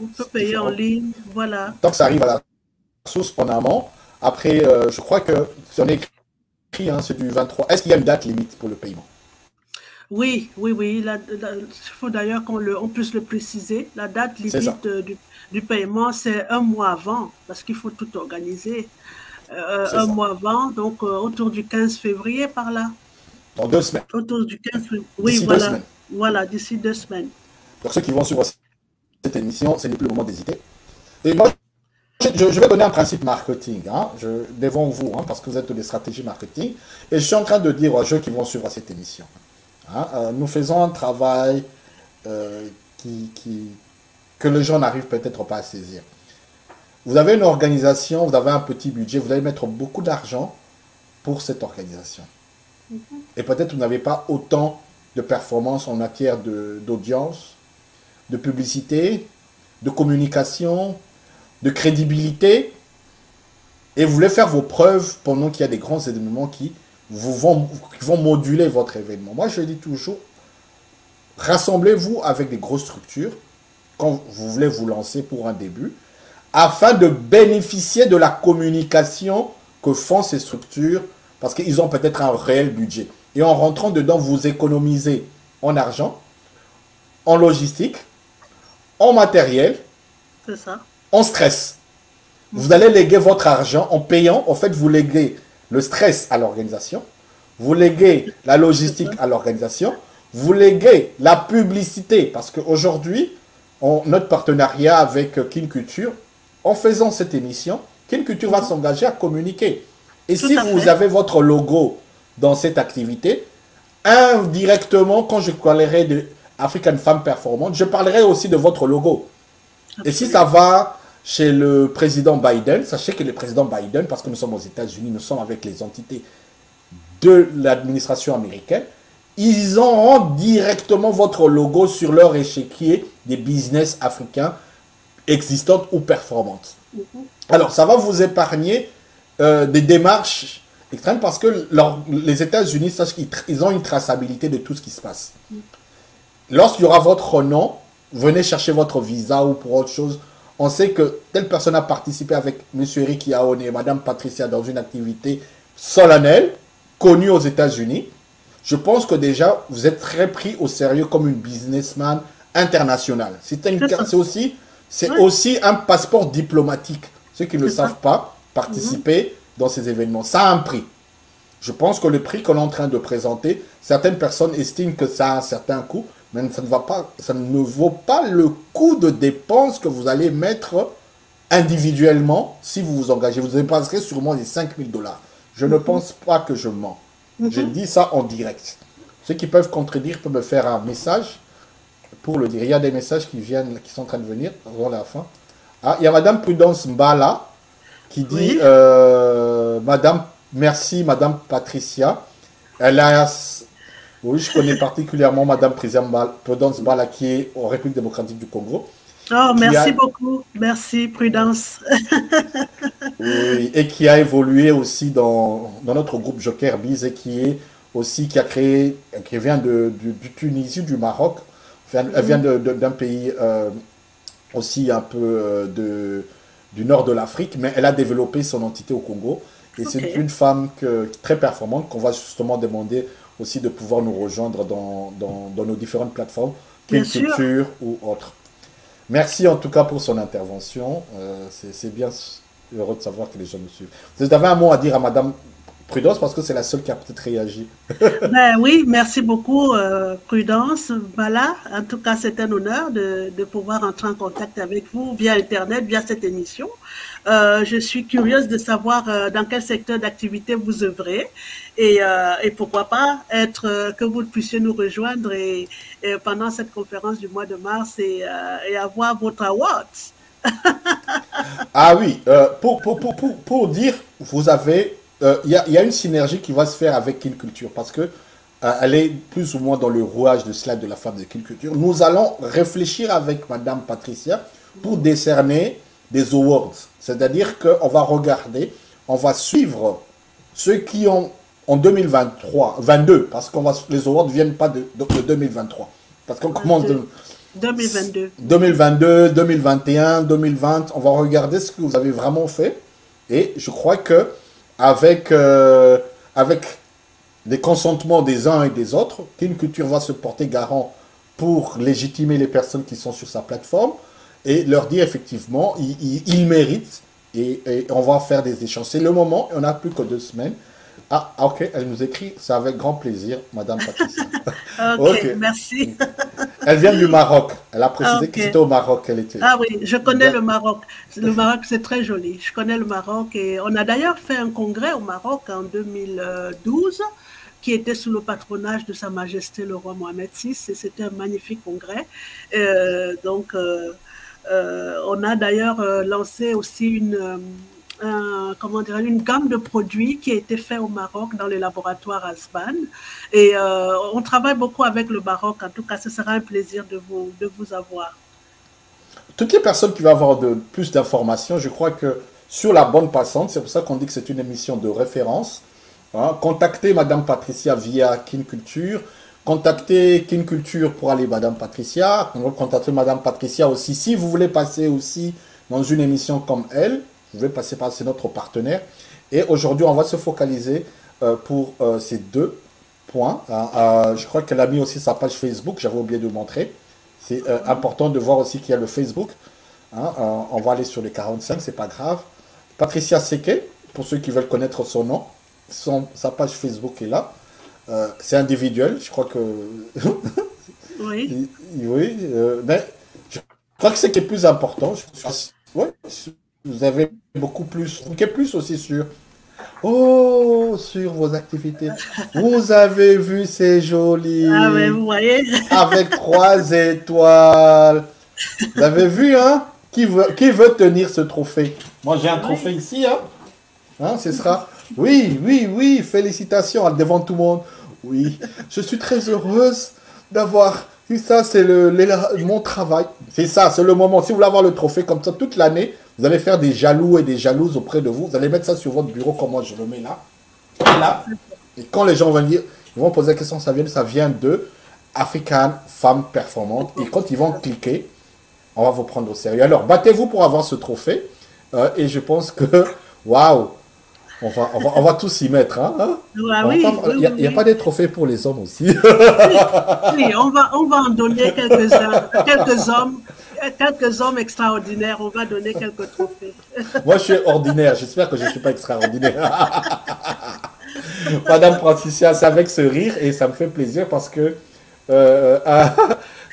Speaker 2: on peut payer en
Speaker 1: différents.
Speaker 2: ligne, voilà.
Speaker 1: Tant que ça arrive à la source en amont, après, je crois que si on est écrit, hein, c'est du 23. Est-ce qu'il y a une date limite pour le paiement?
Speaker 2: Oui, oui, oui. Il faut d'ailleurs on puisse le préciser. La date
Speaker 1: C'est ça,
Speaker 2: limite du paiement, c'est un mois avant, parce qu'il faut tout organiser.
Speaker 1: c'est
Speaker 2: Un
Speaker 1: ça.
Speaker 2: mois avant, donc autour du 15 février par là.
Speaker 1: Dans 2 semaines,
Speaker 2: Autour du 15 février. Oui,
Speaker 1: d'ici deux
Speaker 2: voilà.
Speaker 1: semaines.
Speaker 2: Voilà, d'ici 2 semaines.
Speaker 1: Donc ceux qui vont suivre cette émission, ce n'est plus le moment d'hésiter. Et moi, je vais donner un principe marketing, hein, devant vous, hein, parce que vous êtes des stratégies marketing. Et je suis en train de dire aux gens qui vont suivre cette émission, hein, nous faisons un travail euh, que les gens n'arrivent peut-être pas à saisir. Vous avez une organisation, vous avez un petit budget, vous allez mettre beaucoup d'argent pour cette organisation. Et peut-être vous n'avez pas autant de performances en matière d'audience, de publicité, de communication, de crédibilité, et vous voulez faire vos preuves pendant qu'il y a des grands événements qui vont moduler votre événement. Moi, je dis toujours, rassemblez-vous avec des grosses structures quand vous voulez vous lancer pour un début, afin de bénéficier de la communication que font ces structures, parce qu'ils ont peut-être un réel budget. Et en rentrant dedans, vous économisez en argent, en logistique, en matériel,
Speaker 2: C'est ça.
Speaker 1: en stress. Vous allez léguer votre argent en payant. En fait, vous léguez le stress à l'organisation. Vous léguez la
Speaker 2: C'est
Speaker 1: logistique
Speaker 2: ça.
Speaker 1: à l'organisation. Vous léguez la publicité. Parce qu'aujourd'hui, notre partenariat avec Kin Culture, en faisant cette émission, Kin Culture va s'engager à communiquer. Et
Speaker 2: Tout
Speaker 1: si
Speaker 2: à
Speaker 1: vous
Speaker 2: fait.
Speaker 1: avez votre logo dans cette activité, indirectement, quand je parlerai de African Femme Performante, je parlerai aussi de votre logo. Et si ça
Speaker 2: Absolument.
Speaker 1: va chez le président Biden, sachez que le président Biden, parce que nous sommes aux États-Unis, nous sommes avec les entités de l'administration américaine, ils auront directement votre logo sur leur échiquier des business africains existantes ou performantes. Alors, ça va vous épargner des démarches extrêmes parce que les États-Unis sachent qu'ils ont une traçabilité de tout ce qui se passe. Lorsqu'il y aura votre nom, venez chercher votre visa ou pour autre chose. On sait que telle personne a participé avec M. Eric Yaone et Mme Patricia dans une activité solennelle, connue aux États-Unis. Je pense que déjà, vous êtes très pris au sérieux comme une businessman international.
Speaker 2: C'est ça.
Speaker 1: C'est
Speaker 2: Ouais,
Speaker 1: aussi un passeport diplomatique. Ceux qui ne le
Speaker 2: c'est ça.
Speaker 1: savent pas,
Speaker 2: Mhm.
Speaker 1: participer dans ces événements. Ça a un prix. Je pense que le prix qu'on est en train de présenter, certaines personnes estiment que ça a un certain coût, mais ça ne vaut pas le coût de dépenses que vous allez mettre individuellement si vous vous engagez. Vous dépenserez sûrement les 5 000 $. Je ne
Speaker 2: Mhm.
Speaker 1: pense pas que je mens. Je
Speaker 2: Mhm.
Speaker 1: dis ça en direct. Ceux qui peuvent contredire peuvent me faire un message pour le dire. Il y a des messages qui sont en train de venir avant la fin. Ah, il y a Madame Prudence Mbala qui dit
Speaker 2: Oui.
Speaker 1: Madame, merci Madame Patricia. Elle a, oui, je connais particulièrement Madame Prudence Mbala qui est en République démocratique du Congo,
Speaker 2: Oh,
Speaker 1: qui
Speaker 2: merci
Speaker 1: a,
Speaker 2: beaucoup. Merci, Prudence.
Speaker 1: oui, et qui a évolué aussi dans notre groupe Joker Biz et qui a créé, qui vient du Tunisie, du Maroc. Elle vient
Speaker 2: Mhm.
Speaker 1: d'un pays aussi un peu du nord de l'Afrique, mais elle a développé son entité au Congo. Et
Speaker 2: Ok.
Speaker 1: c'est une femme très performante qu'on va justement demander aussi de pouvoir nous rejoindre dans nos différentes plateformes,
Speaker 2: Bien
Speaker 1: Kin
Speaker 2: sûr.
Speaker 1: Culture ou autres. Merci en tout cas pour son intervention. C'est bien heureux de savoir que les gens nous suivent. Vous avez un mot à dire à Madame Prudence, parce que c'est la seule qui a peut-être réagi.
Speaker 2: Ben oui, merci beaucoup, Prudence. Voilà, en tout cas, c'est un honneur de pouvoir entrer en contact avec vous via Internet, via cette émission. Je suis curieuse de savoir dans quel secteur d'activité vous œuvrez et pourquoi pas que vous puissiez nous rejoindre et pendant cette conférence du mois de mars et avoir votre award.
Speaker 1: Ah oui, pour dire, vous avez, y a une synergie qui va se faire avec Kin Culture parce que elle est plus ou moins dans le rouage de slide de la femme de Kin Culture. Nous allons réfléchir avec Madame Patricia pour décerner des awards. C'est-à-dire qu'on va regarder, on va suivre ceux qui ont en 2023, 22, parce que les awards ne viennent pas de 2023. Parce qu'on commence de
Speaker 2: 2022.
Speaker 1: 2022, 2021, 2020, on va regarder ce que vous avez vraiment fait. Et je crois que avec les consentements des uns et des autres, Kin Culture va se porter garant pour légitimer les personnes qui sont sur sa plateforme et leur dire effectivement, ils méritent et on va faire des échanges. C'est le moment, on n'a plus que 2 semaines. Ah, ok, elle nous écrit, c'est avec grand plaisir, Madame Patricia.
Speaker 2: Ok, merci.
Speaker 1: Elle vient du Maroc. Elle a précisé que c'était au Maroc qu'elle était.
Speaker 2: Ah oui, je connais le Maroc. Le Maroc, c'est très joli. Je connais le Maroc et on a d'ailleurs fait un congrès au Maroc en 2012 qui était sous le patronage de Sa Majesté le roi Mohamed VI et c'était un magnifique congrès. On a d'ailleurs lancé aussi une gamme de produits qui a été fait au Maroc dans le laboratoire Asban. Et on travaille beaucoup avec le Maroc. En tout cas, ce sera un plaisir de vous avoir.
Speaker 1: Toutes les personnes qui vont avoir plus d'informations, je crois que sur la bonne passante, c'est pour ça qu'on dit que c'est une émission de référence. Hein, contactez Madame Patricia via Kin Culture. Contactez Kin Culture pour aller Madame Patricia. Contactez Madame Patricia aussi. Si vous voulez passer aussi dans une émission comme elle, vous pouvez passer par, c'est notre partenaire. Et aujourd'hui, on va se focaliser pour ces 2 points. Je crois qu'elle a mis aussi sa page Facebook, j'avais oublié de montrer. C'est important de voir aussi qu'il y a le Facebook. Hein, on va aller sur les 45, c'est pas grave. Patricia Seke, pour ceux qui veulent connaître son nom, sa page Facebook est là. C'est individuel, je crois que...
Speaker 2: Oui.
Speaker 1: Oui, mais je crois que ce qui est plus important, vous avez beaucoup plus, vous êtes plus aussi sur vos activités. Vous avez vu, c'est joli.
Speaker 2: Ah mais vous voyez.
Speaker 1: Avec 3 étoiles. Vous avez vu, hein? Qui veut tenir ce trophée? Moi, j'ai un trophée ici, hein? Ce sera... Oui, félicitations devant tout le monde. Oui, je suis très heureuse d'avoir eu ça, c'est mon travail. C'est ça, c'est le moment. Si vous voulez avoir le trophée comme ça toute l'année, vous allez faire des jaloux et des jalouses auprès de vous. Vous allez mettre ça sur votre bureau comme moi je le mets là. Là. Et quand les gens vont dire, ils vont poser la question, ça vient de African Femme Performante. Et quand ils vont cliquer, on va vous prendre au sérieux. Alors, battez-vous pour avoir ce trophée. Et je pense que, waouh, on va tous y mettre. Hein? Il n'y a pas des trophées pour les hommes aussi.
Speaker 2: Oui, on va en donner quelques hommes extraordinaires. On va donner quelques trophées.
Speaker 1: Moi, je suis ordinaire. J'espère que je ne suis pas extraordinaire. Madame Patricia, c'est avec ce rire et ça me fait plaisir parce que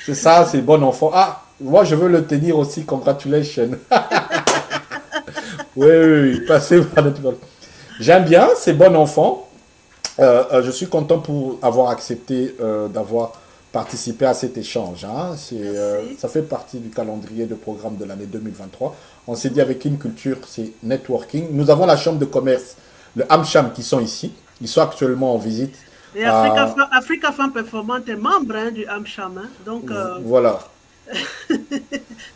Speaker 1: c'est ça, c'est bon enfant. Ah, moi, je veux le tenir aussi. Congratulations. Oui, passez par notre... J'aime bien, c'est bon enfant. Je suis content pour avoir accepté d'avoir participé à cet échange. Hein. Ça fait partie du calendrier de programme de l'année 2023. On s'est dit avec Kin Culture, c'est networking. Nous avons la chambre de commerce, le AmCham, qui sont ici. Ils sont actuellement en visite.
Speaker 2: Et Africa Femme Performante est membre du AmCham. Hein. Donc,
Speaker 1: voilà.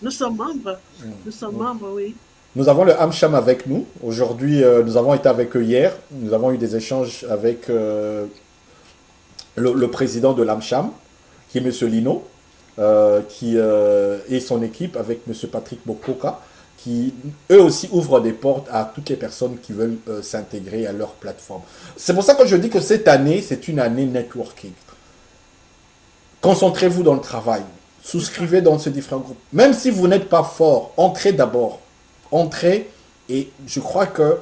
Speaker 2: Nous sommes membres. Nous sommes membres, oui.
Speaker 1: Nous avons le AmCham avec nous. Aujourd'hui, nous avons été avec eux hier. Nous avons eu des échanges avec le président de l'AmCham, qui est M. Lino, et son équipe avec M. Patrick Bokoka, qui eux aussi ouvrent des portes à toutes les personnes qui veulent s'intégrer à leur plateforme. C'est pour ça que je dis que cette année, c'est une année networking. Concentrez-vous dans le travail. Souscrivez dans ces différents groupes. Même si vous n'êtes pas fort, entrez d'abord. Entrez et je crois que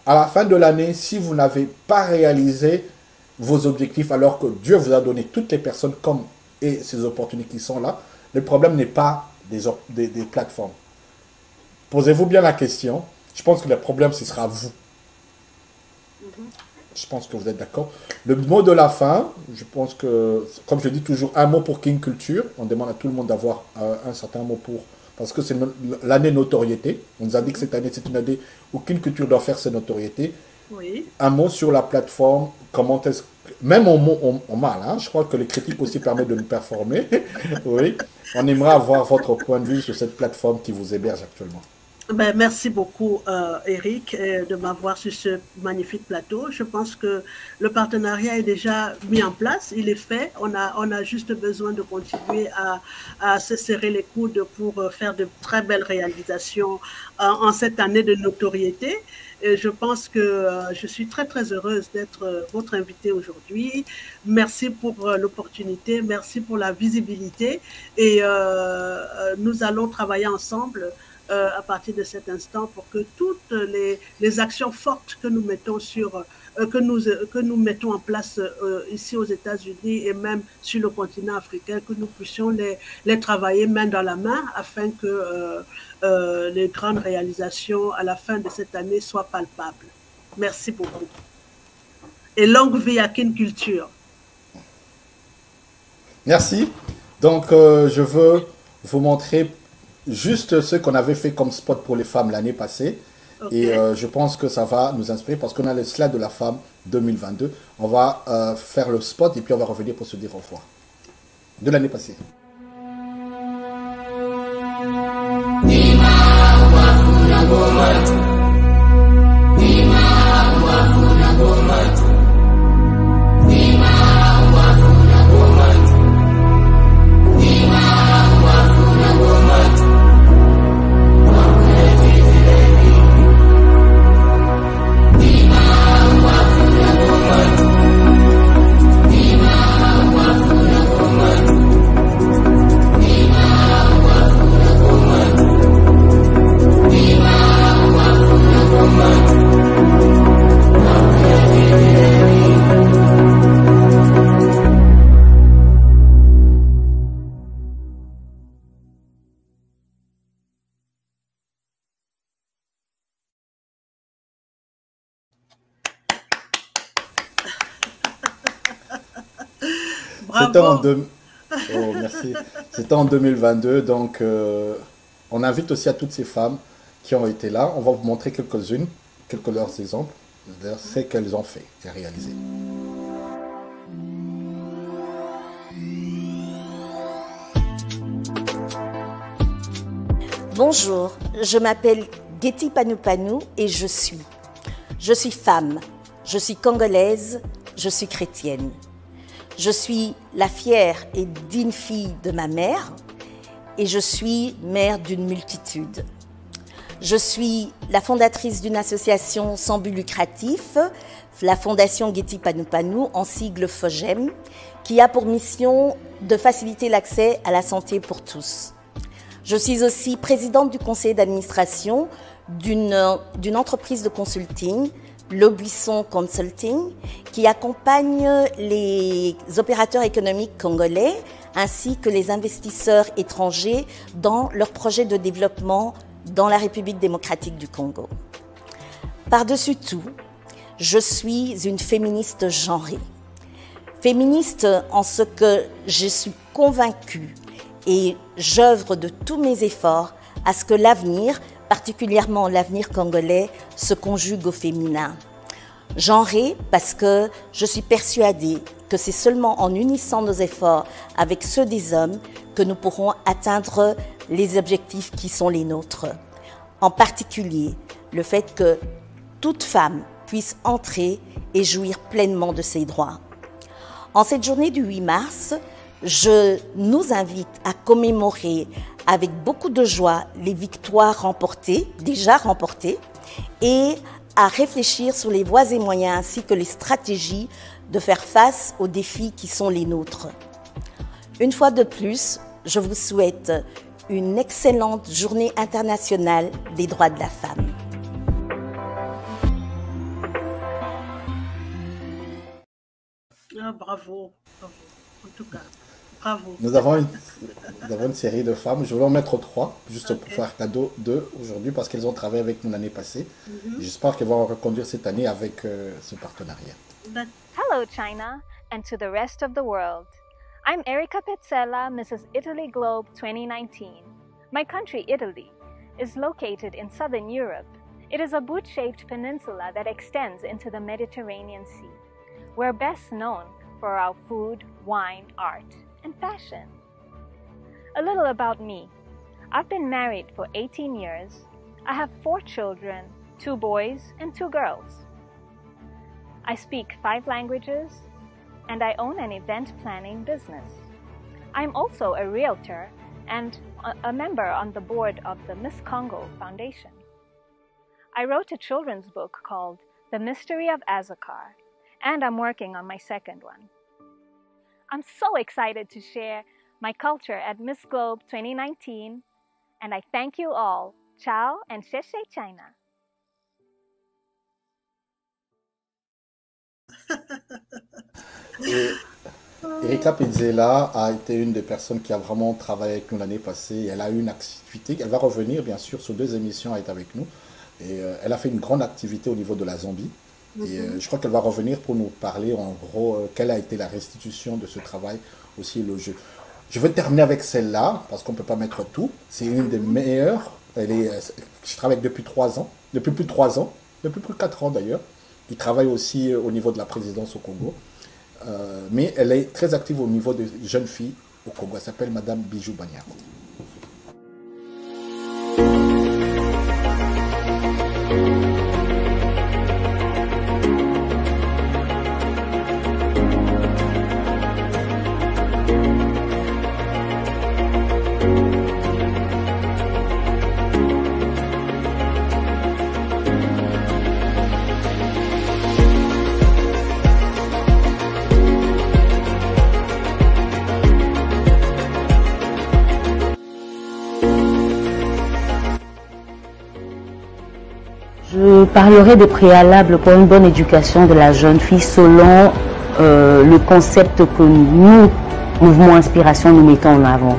Speaker 1: à la fin de l'année, si vous n'avez pas réalisé vos objectifs alors que Dieu vous a donné toutes les personnes comme et ces opportunités qui sont là, le problème n'est pas des plateformes. Posez-vous bien la question. Je pense que le problème, ce sera vous. Je pense que vous êtes d'accord. Le mot de la fin, je pense que, comme je dis toujours, un mot pour King Culture. On demande à tout le monde d'avoir un certain mot pour... Parce que c'est l'année notoriété. On nous a dit que cette année, c'est une année où King Culture doit faire ses notoriétés.
Speaker 2: Oui.
Speaker 1: Un mot sur la plateforme. Comment est-ce... Même en mal, hein, je crois que les critiques aussi permettent de nous performer. Oui. On aimerait avoir votre point de vue sur cette plateforme qui vous héberge actuellement.
Speaker 2: Ben, merci beaucoup, Eric, de m'avoir sur ce magnifique plateau. Je pense que le partenariat est déjà mis en place, il est fait. On a juste besoin de continuer à se serrer les coudes pour faire de très belles réalisations en cette année de notoriété. Et je pense que je suis très, très heureuse d'être votre invitée aujourd'hui. Merci pour l'opportunité, merci pour la visibilité. Et nous allons travailler ensemble à partir de cet instant pour que toutes les actions fortes que nous mettons que nous mettons en place ici aux États-Unis et même sur le continent africain, que nous puissions les travailler main dans la main afin que les grandes réalisations à la fin de cette année soient palpables. Merci beaucoup. Et longue vie à Kin Culture.
Speaker 1: Merci. Donc, je veux vous montrer juste ce qu'on avait fait comme spot pour les femmes l'année passée. Okay. Et je pense que ça va nous inspirer parce qu'on a le slide de la femme 2022. On va faire le spot et puis on va revenir pour se dire au revoir. De l'année passée. Oh, merci. C'était en 2022, donc on invite aussi à toutes ces femmes qui ont été là. On va vous montrer quelques-unes, quelques de leurs exemples, de ce qu'elles ont fait et réalisé.
Speaker 3: Bonjour, je m'appelle Getty Panou et je suis femme, je suis congolaise, je suis chrétienne. Je suis la fière et digne fille de ma mère et je suis mère d'une multitude. Je suis la fondatrice d'une association sans but lucratif, la Fondation Getty Panou, en sigle FOGEM, qui a pour mission de faciliter l'accès à la santé pour tous. Je suis aussi présidente du conseil d'administration d'une entreprise de consulting, Le Buisson Consulting, qui accompagne les opérateurs économiques congolais ainsi que les investisseurs étrangers dans leurs projets de développement dans la République démocratique du Congo. Par-dessus tout, je suis une féministe genrée. Féministe en ce que je suis convaincue et j'œuvre de tous mes efforts à ce que l'avenir, particulièrement l'avenir congolais, se conjugue au féminin. Genrée parce que je suis persuadée que c'est seulement en unissant nos efforts avec ceux des hommes que nous pourrons atteindre les objectifs qui sont les nôtres. En particulier, le fait que toute femme puisse entrer et jouir pleinement de ses droits. En cette journée du 8 mars, je nous invite à commémorer avec beaucoup de joie les victoires déjà remportées, et à réfléchir sur les voies et moyens ainsi que les stratégies de faire face aux défis qui sont les nôtres. Une fois de plus, je vous souhaite une excellente journée internationale des droits de la femme.
Speaker 2: bravo, bravo. En tout cas, bravo.
Speaker 1: Nous avons une série de femmes. Je voulais en mettre 3, juste pour faire cadeau d'eux aujourd'hui, parce qu'elles ont travaillé avec nous l'année passée. J'espère qu'elles vont reconduire cette année avec ce partenariat.
Speaker 4: Hello, China, and to the rest of the world. I'm Erika Pezzella, Mrs. Italy Globe 2019. My country, Italy, is located in southern Europe. It is a boot-shaped peninsula that extends into the Mediterranean Sea. We're best known for our food, wine, art, and fashion. A little about me. I've been married for 18 years. I have 4 children, 2 boys and 2 girls. I speak 5 languages, and I own an event planning business. I'm also a realtor and a member on the board of the Miss Congo Foundation. I wrote a children's book called The Mystery of Azakar, and I'm working on my second one. I'm so excited to share my culture at Miss Globe 2019, and I thank you all. Ciao and Sheshe China.
Speaker 1: Et Erika Pezzella a été une des personnes qui a vraiment travaillé avec nous l'année passée. Elle a eu une activité, elle va revenir bien sûr sur 2 émissions à être avec nous. Et elle a fait une grande activité au niveau de la Zambie. Et je crois qu'elle va revenir pour nous parler en gros quelle a été la restitution de ce travail, aussi le jeu. Je veux terminer avec celle-là, parce qu'on ne peut pas mettre tout. C'est une des meilleures. Je travaille depuis 3 ans, depuis plus de 3 ans, depuis plus de 4 ans d'ailleurs. Il travaille aussi au niveau de la présidence au Congo. Mais elle est très active au niveau des jeunes filles au Congo. Elle s'appelle Madame Bijou Banyako.
Speaker 5: Je parlerai des préalables pour une bonne éducation de la jeune fille selon le concept que nous, Mouvement Inspiration, nous mettons en avant.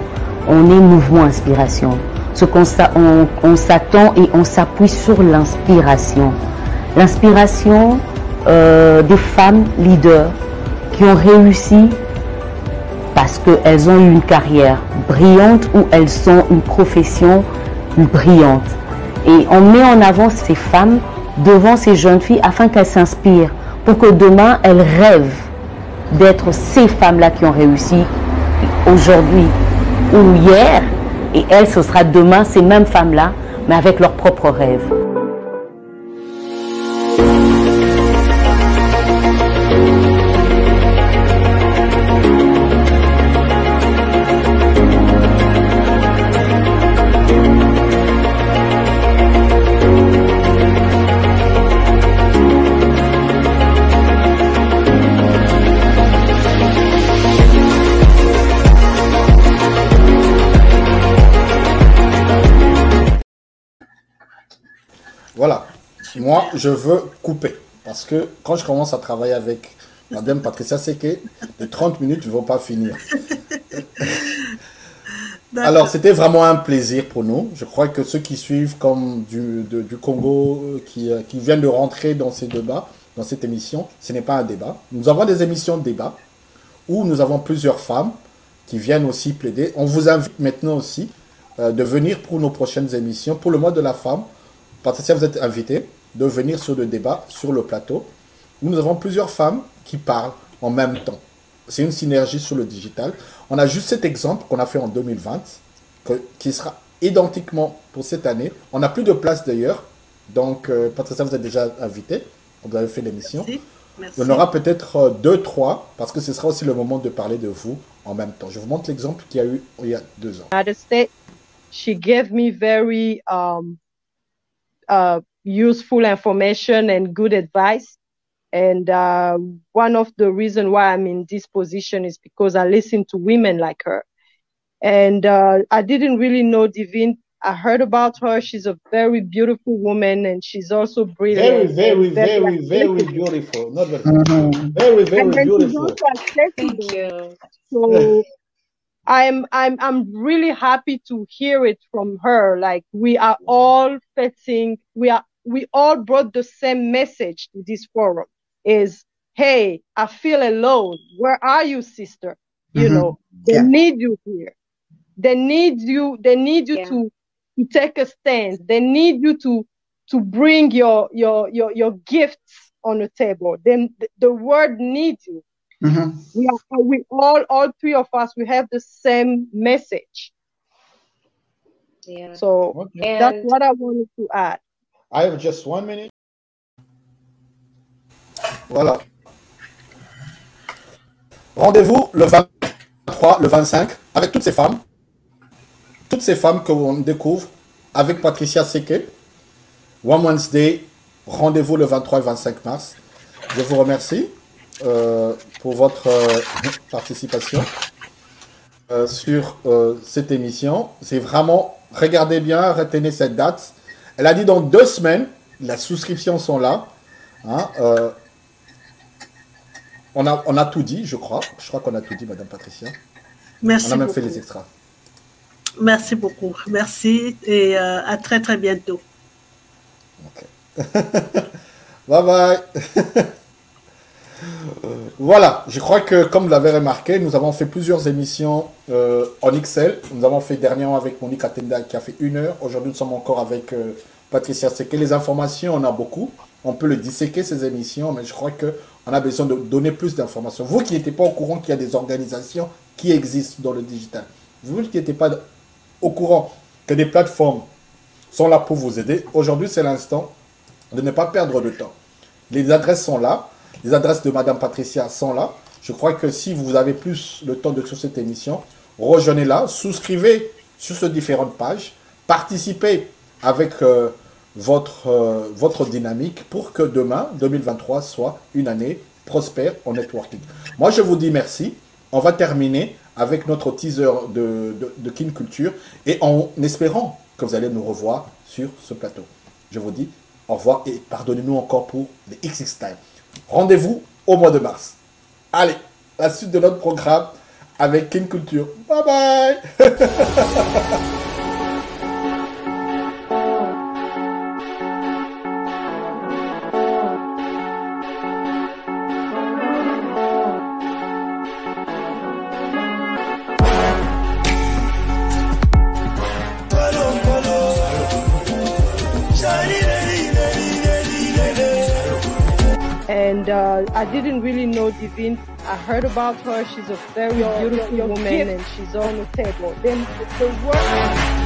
Speaker 5: On est Mouvement Inspiration. On s'attend et on s'appuie sur l'inspiration. L'inspiration des femmes leaders qui ont réussi parce qu'elles ont eu une carrière brillante ou elles ont une profession brillante. Et on met en avant ces femmes devant ces jeunes filles afin qu'elles s'inspirent pour que demain elles rêvent d'être ces femmes-là qui ont réussi aujourd'hui ou hier. Et elles, ce sera demain ces mêmes femmes-là, mais avec leurs propres rêves.
Speaker 1: Voilà, moi je veux couper, parce que quand je commence à travailler avec Madame Patricia Seke, les 30 minutes ne vont pas finir. Alors c'était vraiment un plaisir pour nous. Je crois que ceux qui suivent comme du Congo, qui viennent de rentrer dans ces débats, dans cette émission, ce n'est pas un débat. Nous avons des émissions de débat où nous avons plusieurs femmes qui viennent aussi plaider. On vous invite maintenant aussi de venir pour nos prochaines émissions, pour le mois de la femme. Patricia, vous êtes invitée de venir sur le débat, sur le plateau, où nous avons plusieurs femmes qui parlent en même temps. C'est une synergie sur le digital. On a juste cet exemple qu'on a fait en 2020, qui sera identiquement pour cette année. On n'a plus de place d'ailleurs. Donc, Patricia, vous êtes déjà invitée. Vous avez fait l'émission.
Speaker 2: Merci.
Speaker 1: On aura peut-être 2, 3, parce que ce sera aussi le moment de parler de vous en même temps. Je vous montre l'exemple qu'il y a eu il y a 2 ans.
Speaker 6: She gave me very useful information and good advice. And one of the reasons why I'm in this position is because I listen to women like her. And I didn't really know Divine I heard about her. She's a very beautiful woman, and she's also brilliant.
Speaker 1: Very beautiful. Not very, very beautiful.
Speaker 6: Thank you. So I'm really happy to hear it from her. Like we are all we all brought the same message to this forum. Is, hey, I feel alone. Where are you, sister? You know, they need you here. They need you to take a stand. They need you to bring your gifts on the table. Then the world needs you. We all three of us, we have the same message. Yeah. So that's what I wanted to add.
Speaker 1: I have just 1 minute. Voilà. Rendez-vous le 23, le 25 avec toutes ces femmes que l'on découvre avec Patricia Seke. One Wednesday, rendez-vous le 23 et 25 mars. Je vous remercie pour votre participation sur cette émission. C'est vraiment, regardez bien, retenez cette date. Elle a dit dans 2 semaines, les souscriptions sont là. Hein, on a tout dit, je crois. Je crois qu'on a tout dit, Madame Patricia.
Speaker 2: Merci
Speaker 1: On a même
Speaker 2: beaucoup.
Speaker 1: fait les extras.
Speaker 2: Merci beaucoup. Merci et à très très bientôt.
Speaker 1: Okay. Bye bye. Voilà, je crois que comme vous l'avez remarqué, nous avons fait plusieurs émissions en XL. Nous avons fait dernièrement avec Monique Atenda qui a fait 1 heure. Aujourd'hui, nous sommes encore avec Patricia Seke. Les informations, on a beaucoup. On peut le disséquer, ces émissions, mais je crois qu'on a besoin de donner plus d'informations. Vous qui n'étiez pas au courant qu'il y a des organisations qui existent dans le digital, vous qui n'étiez pas au courant que des plateformes sont là pour vous aider, aujourd'hui, c'est l'instant de ne pas perdre de temps. Les adresses sont là. Les adresses de Madame Patricia sont là. Je crois que si vous avez plus le temps de sur cette émission, rejoignez-la, souscrivez sur ces différentes pages, participez avec votre dynamique pour que demain, 2023, soit une année prospère en networking. Moi, je vous dis merci. On va terminer avec notre teaser de Kin Culture et en espérant que vous allez nous revoir sur ce plateau. Je vous dis au revoir et pardonnez-nous encore pour les XX Time. Rendez-vous au mois de mars. Allez, la suite de notre programme avec Kin Culture. Bye bye.
Speaker 6: And I didn't really know Divine. I heard about her. She's a very beautiful woman, and she's on the table. Then the work.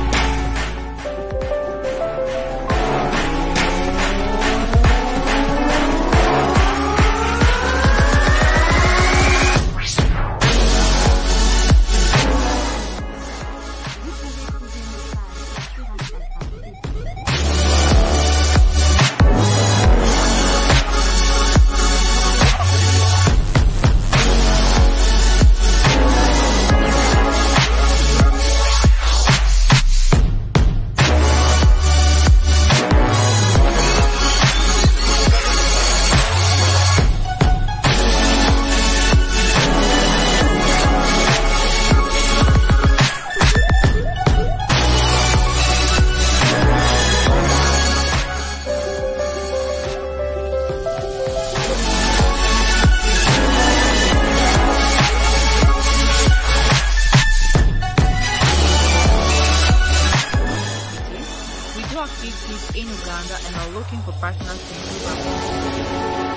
Speaker 7: In Uganda and are looking for partners to improve our